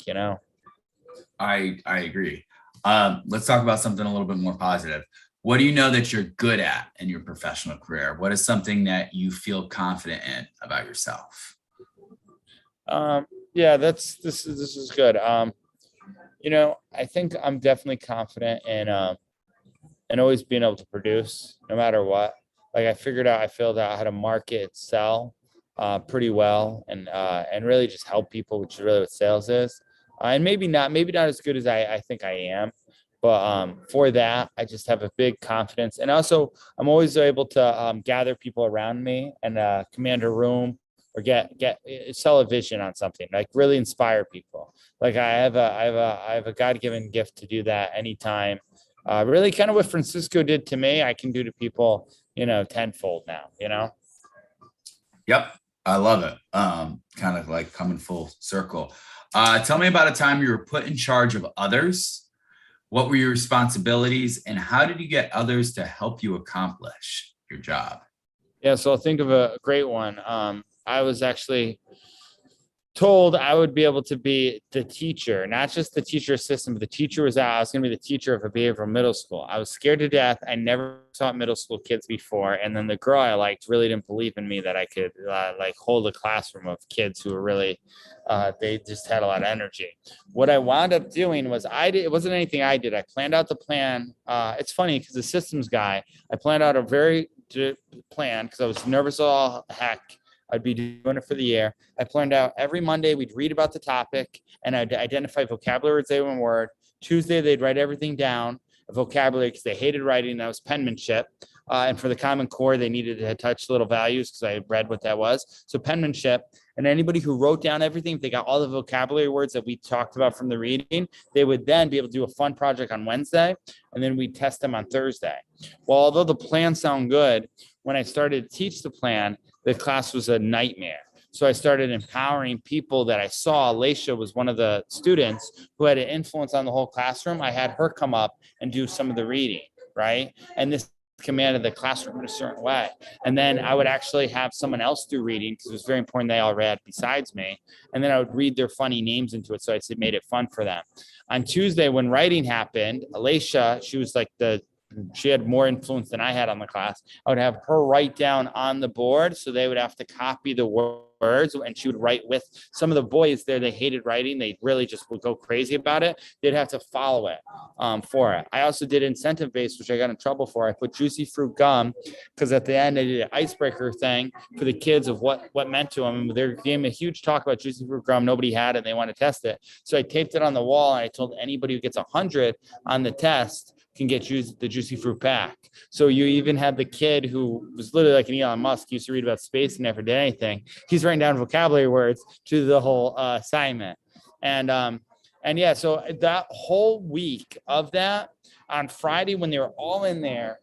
I agree. Let's talk about something a little bit more positive. What do you know that you're good at in your professional career? What is something that you feel confident in about yourself? Yeah, this is good. I think I'm definitely confident in always being able to produce no matter what. Like I figured out how to market, sell pretty well and really just help people, which is really what sales is. And maybe not as good as I think I am. But for that, I just have a big confidence. And also, I'm always able to gather people around me and command a room or sell a vision on something, like really inspire people. Like I have a God-given gift to do that anytime. Really kind of what Francisco did to me, I can do to people, tenfold now, Yep. I love it. Kind of like coming full circle. Tell me about a time you were put in charge of others. What were your responsibilities and how did you get others to help you accomplish your job? Yeah, so I'll think of a great one. I was actually told I would be able to be the teacher, not just the teacher assistant, but the teacher was out. I was going to be the teacher of a behavioral middle school. I was scared to death. I never taught middle school kids before. And then the girl I liked really didn't believe in me that I could hold a classroom of kids who were really, they just had a lot of energy. What I wound up doing was it wasn't anything I did. I planned out the plan. It's funny because the systems guy, I planned out a very plan because I was nervous all heck. I'd be doing it for the year. I planned out every Monday we'd read about the topic and I'd identify vocabulary words they one word. Tuesday they'd write everything down, vocabulary, because they hated writing. That was penmanship. And for the Common Core, they needed to touch little values because I read what that was. So penmanship. And anybody who wrote down everything, if they got all the vocabulary words that we talked about from the reading, they would then be able to do a fun project on Wednesday, and then we'd test them on Thursday. Well, although the plan sounded good, when I started to teach the plan, the class was a nightmare. So I started empowering people that I saw. Alicia was one of the students who had an influence on the whole classroom. I had her come up and do some of the reading, right? And this commanded the classroom in a certain way. And then I would actually have someone else do reading because it was very important they all read besides me. And then I would read their funny names into it. So I made it fun for them. On Tuesday, when writing happened, Alicia, she was like she had more influence than I had on the class. I would have her write down on the board. So they would have to copy the words and she would write with some of the boys there. They hated writing. They really just would go crazy about it. They'd have to follow it for it. I also did incentive based, which I got in trouble for. I put juicy fruit gum because at the end I did an icebreaker thing for the kids of what meant to them. They gave me a huge talk about juicy fruit gum. Nobody had it. And they want to test it. So I taped it on the wall and I told anybody who gets 100 on the test can get the juicy fruit back. So you even had the kid who was literally like an Elon Musk, used to read about space and never did anything. He's writing down vocabulary words to the whole assignment. And yeah, so that whole week of that, on Friday when they were all in there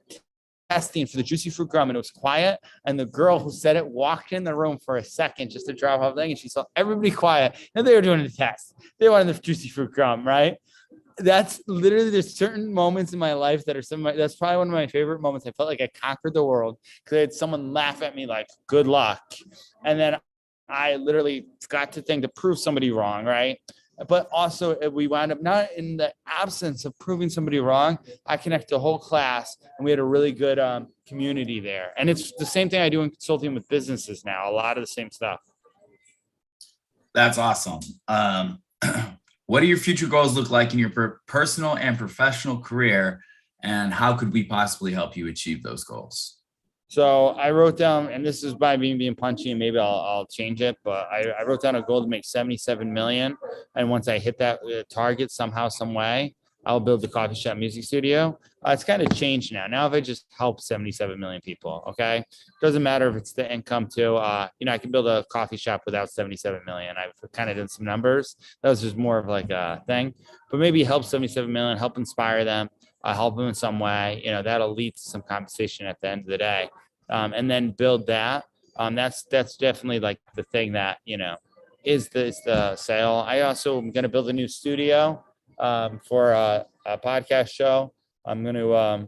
testing for the juicy fruit gum, and it was quiet. And the girl who said it walked in the room for a second just to drop off the thing, and she saw everybody quiet. And they were doing a test. They wanted the juicy fruit gum, right? That's literally, there's certain moments in my life that are that's probably one of my favorite moments. I felt like I conquered the world because I had someone laugh at me like, good luck. And then I literally got to think to prove somebody wrong, right? But also we wound up not in the absence of proving somebody wrong. I connect the whole class, and we had a really good community there. And it's the same thing I do in consulting with businesses now, a lot of the same stuff. That's awesome. What do your future goals look like in your personal and professional career, and how could we possibly help you achieve those goals? So I wrote down, and this is by me being punchy, and maybe I'll change it, but I wrote down a goal to make 77 million. And once I hit that target somehow, some way, I'll build the coffee shop music studio. It's kind of changed now. Now, if I just help 77 million people, okay, doesn't matter if it's the income too. I can build a coffee shop without 77 million. I've kind of done some numbers. That was just more of like a thing, but maybe help 77 million, help inspire them, help them in some way. That'll lead to some compensation at the end of the day, and then build that. That's definitely like the thing that is the sale. I also am going to build a new studio for a podcast show. I'm going to a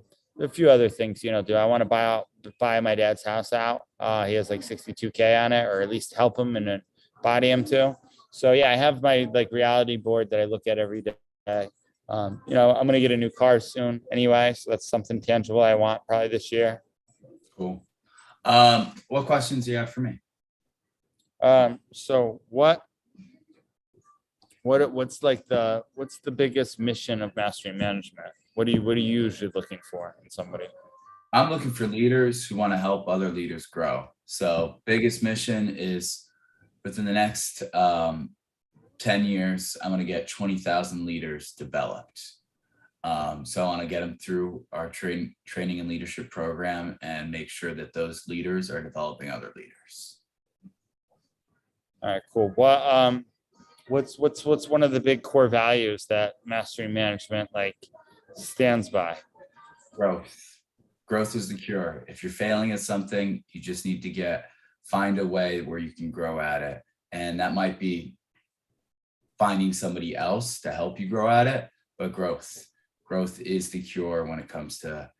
few other things. Do I want to buy my dad's house out? He has like 62K on it, or at least help him and body him too. So yeah, I have my like reality board that I look at every day. I'm going to get a new car soon anyway, so that's something tangible I want probably this year. Cool. What questions do you have for me? So what's the biggest mission of Mastery Management? What are you usually looking for in somebody? I'm looking for leaders who want to help other leaders grow. So biggest mission is within the next 10 years, I'm going to get 20,000 leaders developed. So I want to get them through our training and leadership program and make sure that those leaders are developing other leaders. All right, cool. What's one of the big core values that Mastery Management stands by? Growth. Growth is the cure. If you're failing at something, you just need to find a way where you can grow at it. And that might be finding somebody else to help you grow at it, but growth is the cure when it comes to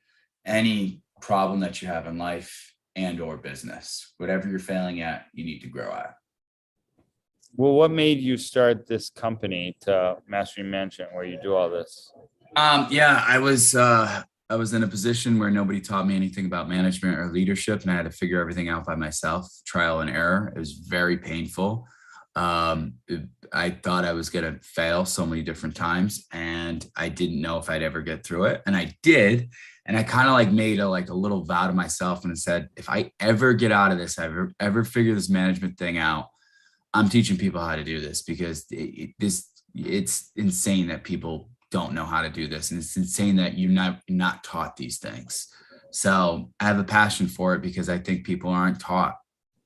any problem that you have in life and or business. Whatever you're failing at, you need to grow at. Well, what made you start this company to Mastery Management where you do all this? Yeah, I was in a position where nobody taught me anything about management or leadership, and I had to figure everything out by myself, trial and error. It was very painful. I thought I was going to fail so many different times, and I didn't know if I'd ever get through it. And I did. And I kind of made a little vow to myself and said, if I ever get out of this, ever figure this management thing out, I'm teaching people how to do this, because it's insane that people don't know how to do this. And it's insane that you're not taught these things. So I have a passion for it because I think people aren't taught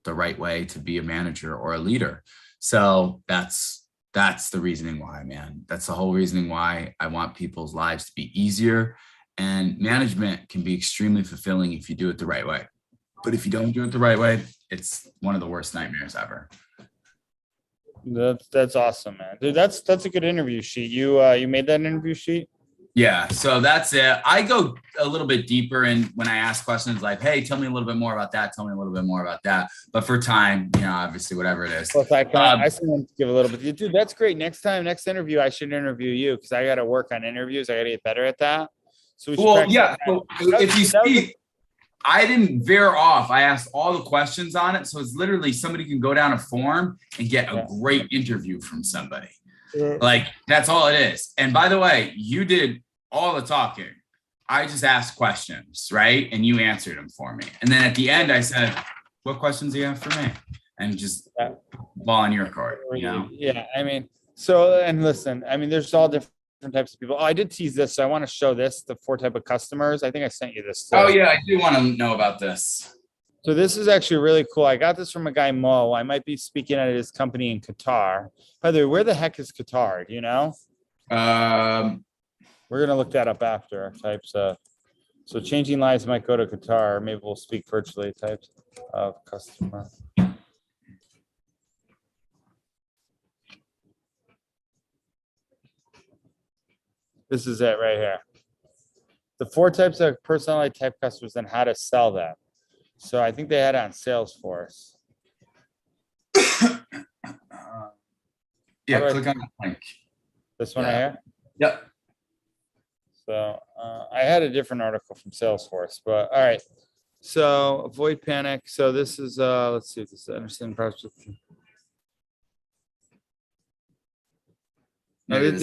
the right way to be a manager or a leader. So that's the reasoning why, man. That's the whole reasoning why I want people's lives to be easier. And management can be extremely fulfilling if you do it the right way. But if you don't do it the right way, it's one of the worst nightmares ever. That's awesome, man. Dude, that's a good interview sheet. You made that interview sheet? Yeah, so that's it. I go a little bit deeper in when I ask questions like, hey, tell me a little bit more about that. Tell me a little bit more about that. But for time, obviously, whatever it is. Well, I still want to give a little bit. Dude, that's great. Next interview, I should interview you because I got to work on interviews. I got to get better at that. So if you see, I didn't veer off. I asked all the questions on it. So it's literally somebody can go down a form and get a great interview from somebody. That's all it is. And by the way, you did all the talking. I just asked questions, right? And you answered them for me. And then at the end, I said, what questions do you have for me? And just ball on your court, Yeah. And listen, there's all different types of people. Oh, I did tease this. So I want to show this, the 4 type of customers. I think I sent you this. Oh yeah. I do want to know about this. So this is actually really cool. I got this from a guy, Mo. I might be speaking at his company in Qatar. By the way, where the heck is Qatar? Do you know? We're going to look that up after. So changing lives might go to Qatar. Maybe we'll speak virtually types of customer. This is it right here. The 4 types of personality type customers and how to sell them. So I think they had it on Salesforce. Yeah, click on the link. This one right here? Yep. So I had a different article from Salesforce, but all right. So avoid panic. So this is, let's see if this is understand process. No,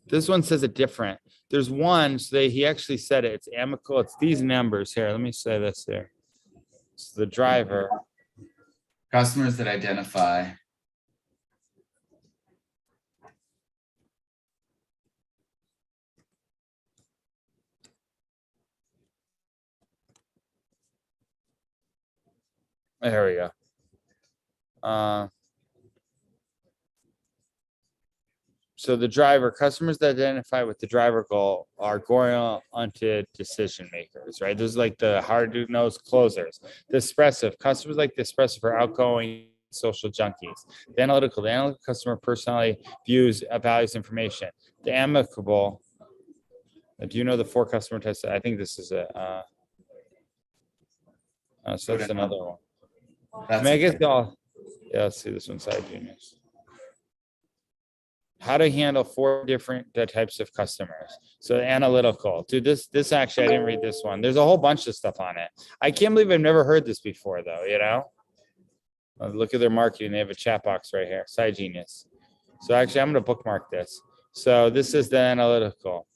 this one says it different. There's one, so he actually said it. It's amicable. It's these numbers here. Let me say this here. It's the driver. Customers that identify. There we go. So the driver, customers that identify with the driver goal are going onto decision makers, right? Those like the hard-nosed closers. The expressive, customers like the expressive are outgoing social junkies. The analytical customer personality views, values information. The amicable, do you know the 4 customer types? I think this is it. So that's another one. I mean, I guess yeah, let's see this one side genius. How to handle 4 different types of customers. So analytical, dude, this actually, I didn't read this one. There's a whole bunch of stuff on it. I can't believe I've never heard this before though, you know? Look at their marketing. They have a chat box right here, Side Genius. So actually I'm gonna bookmark this. So this is the analytical.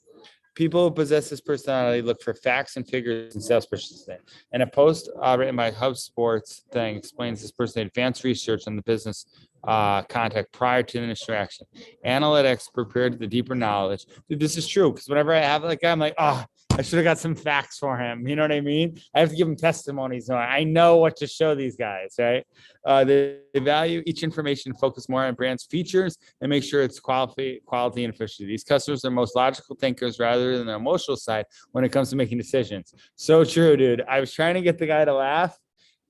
People who possess this personality look for facts and figures in sales persistence. And a post written by HubSports thing explains this person advanced research on the business contact prior to the initial action. Analytics prepared the deeper knowledge. Dude, this is true because whenever I have like, I'm like, oh, I should have got some facts for him. You know what I mean? I have to give him testimonies. So I know what to show these guys, right? They value each information, focus more on brand's features, and make sure it's quality and efficiency. These customers are most logical thinkers rather than the emotional side when it comes to making decisions. So true, dude. I was trying to get the guy to laugh.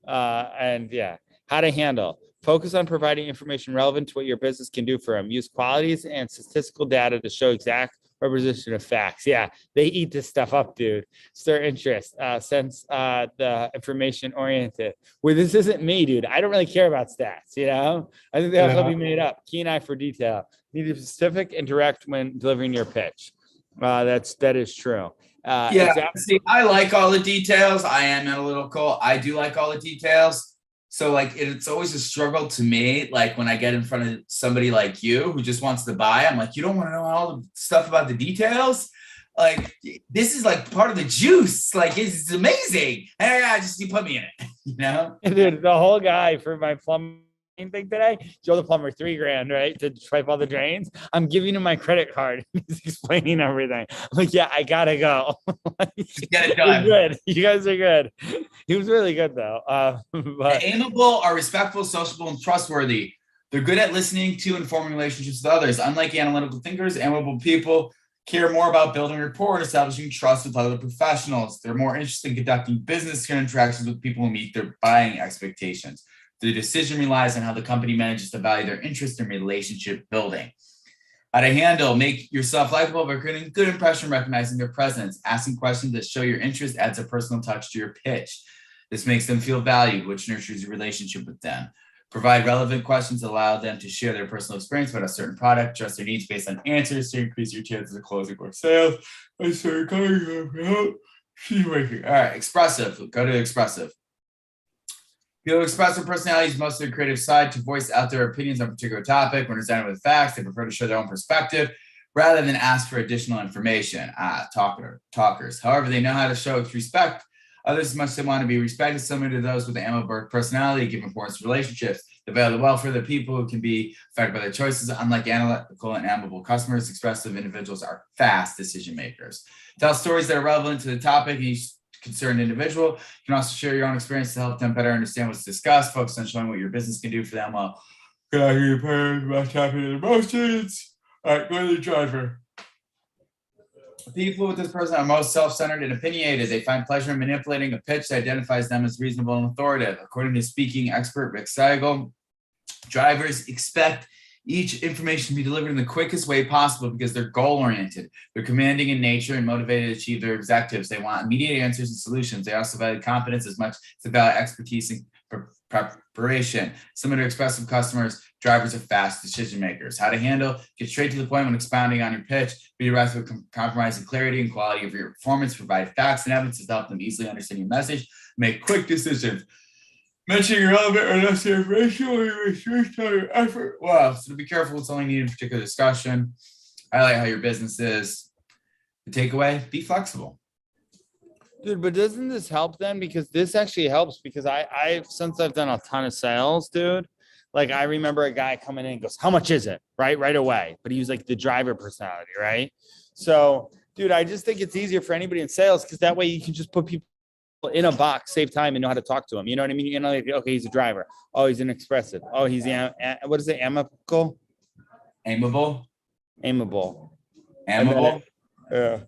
And yeah, how to handle. Focus on providing information relevant to what your business can do for them. Use qualities and statistical data to show exact representation of facts. Yeah, they eat this stuff up, dude. Stir interest, sense the information oriented. Where this isn't me, dude. I don't really care about stats, you know? I think they have to be made up. Keen eye for detail. Need to be specific and direct when delivering your pitch. That is true. See, I like all the details. I am analytical. I do like all the details. So like it's always a struggle to me. Like when I get in front of somebody like you who just wants to buy, I'm like, you don't want to know all the stuff about the details. Like this is like part of the juice. Like it's amazing. Hey, you put me in it. You know, dude, the whole guy for my plumbing thing today, Joe the plumber, $3,000, right, to swipe all the drains. I'm giving him my credit card. He's explaining everything. I'm like, yeah, I gotta go. Get it done. Good. You guys are good. He was really good though. The amiable are respectful, sociable, and trustworthy. They're good at listening to and forming relationships with others. Unlike analytical thinkers, amiable people care more about building rapport and establishing trust with other professionals. They're more interested in conducting business interactions with people who meet their buying expectations. The decision relies on how the company manages to value their interest in relationship building. How to handle, make yourself likable by creating a good impression, recognizing their presence. Asking questions that show your interest adds a personal touch to your pitch. This makes them feel valued, which nurtures your relationship with them. Provide relevant questions that allow them to share their personal experience about a certain product, trust their needs based on answers to increase your chances of closing more sales. All right, expressive. Go to expressive. People who express their personalities, most of their creative side, to voice out their opinions on a particular topic. When presented with facts, they prefer to show their own perspective rather than ask for additional information. Talkers. However, they know how to show respect others as much as they want to be respected, similar to those with the amiable personality, give importance to relationships. They value the welfare of the people who can be affected by their choices. Unlike analytical and amiable customers, expressive individuals are fast decision makers. Tell stories that are relevant to the topic and each concerned individual. You can also share your own experience to help them better understand what's discussed. Focus on showing what your business can do for them while your parents must happen in emotions. All right, go to the driver. People with this person are most self-centered and opinionated. They find pleasure in manipulating a pitch that identifies them as reasonable and authoritative. According to speaking expert Rick Seigel, drivers expect each information to be delivered in the quickest way possible because they're goal-oriented. They're commanding in nature and motivated to achieve their objectives. They want immediate answers and solutions. They also value competence as much as they value expertise and preparation. Similar to expressive customers, drivers are fast decision makers. How to handle, get straight to the point when expounding on your pitch, be direct with compromising clarity and quality of your performance, provide facts and evidence to help them easily understand your message, make quick decisions. Mentioning relevant or necessary information will restrict your effort. Well, so to be careful, it's only needed in particular discussion. Highlight how your business is. The takeaway, be flexible. Dude, but doesn't this help then? Because this actually helps because I since I've done a ton of sales, dude, like I remember a guy coming in and goes, how much is it? Right away. But he was like the driver personality, right? So, dude, I just think it's easier for anybody in sales because that way you can just put people in a box, save time and know how to talk to him. You know what I mean? You know, like, okay, he's a driver. Oh, he's an expressive. Oh, he's what is it? Amiable? Aimable. Yeah.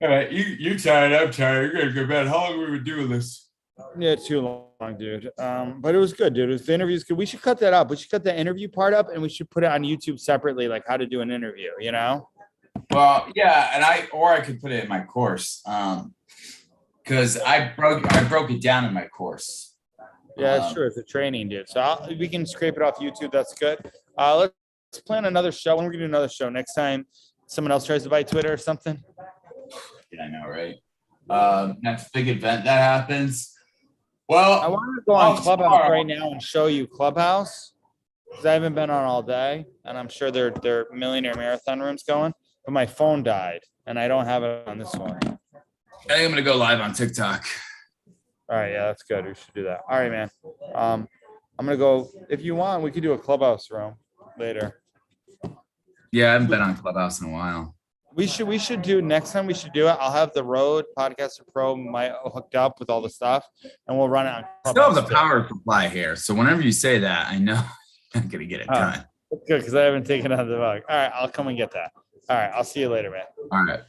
All right, you tired, I'm tired. You're gonna go to bed. How long have we been doing this? Yeah, too long, dude. But it was good, dude. The interview's good. We should cut that up. We should cut the interview part up and we should put it on YouTube separately, like how to do an interview, you know? Well, yeah, and I could put it in my course. Because I broke it down in my course. Yeah, it's true. It's a training, dude. So we can scrape it off YouTube. That's good. Let's plan another show. When we're gonna do another show next time, someone else tries to buy Twitter or something. Yeah, I know, right? Next big event that happens. Well, I want to go on Clubhouse right now and show you Clubhouse because I haven't been on all day, and I'm sure they're millionaire marathon rooms going. But my phone died, and I don't have it on this one. I think I'm gonna go live on TikTok. All right, yeah, that's good. We should do that. All right, man. I'm gonna go. If you want, we could do a Clubhouse room later. Yeah, I haven't been on Clubhouse in a while. We should do next time. We should do it. I'll have the Rode Podcaster Pro hooked up with all the stuff, and we'll run it on. Still have the power supply here, so whenever you say that, I know I'm gonna get it done. That's good because I haven't taken it out of the bug. All right, I'll come and get that. All right, I'll see you later, man. All right.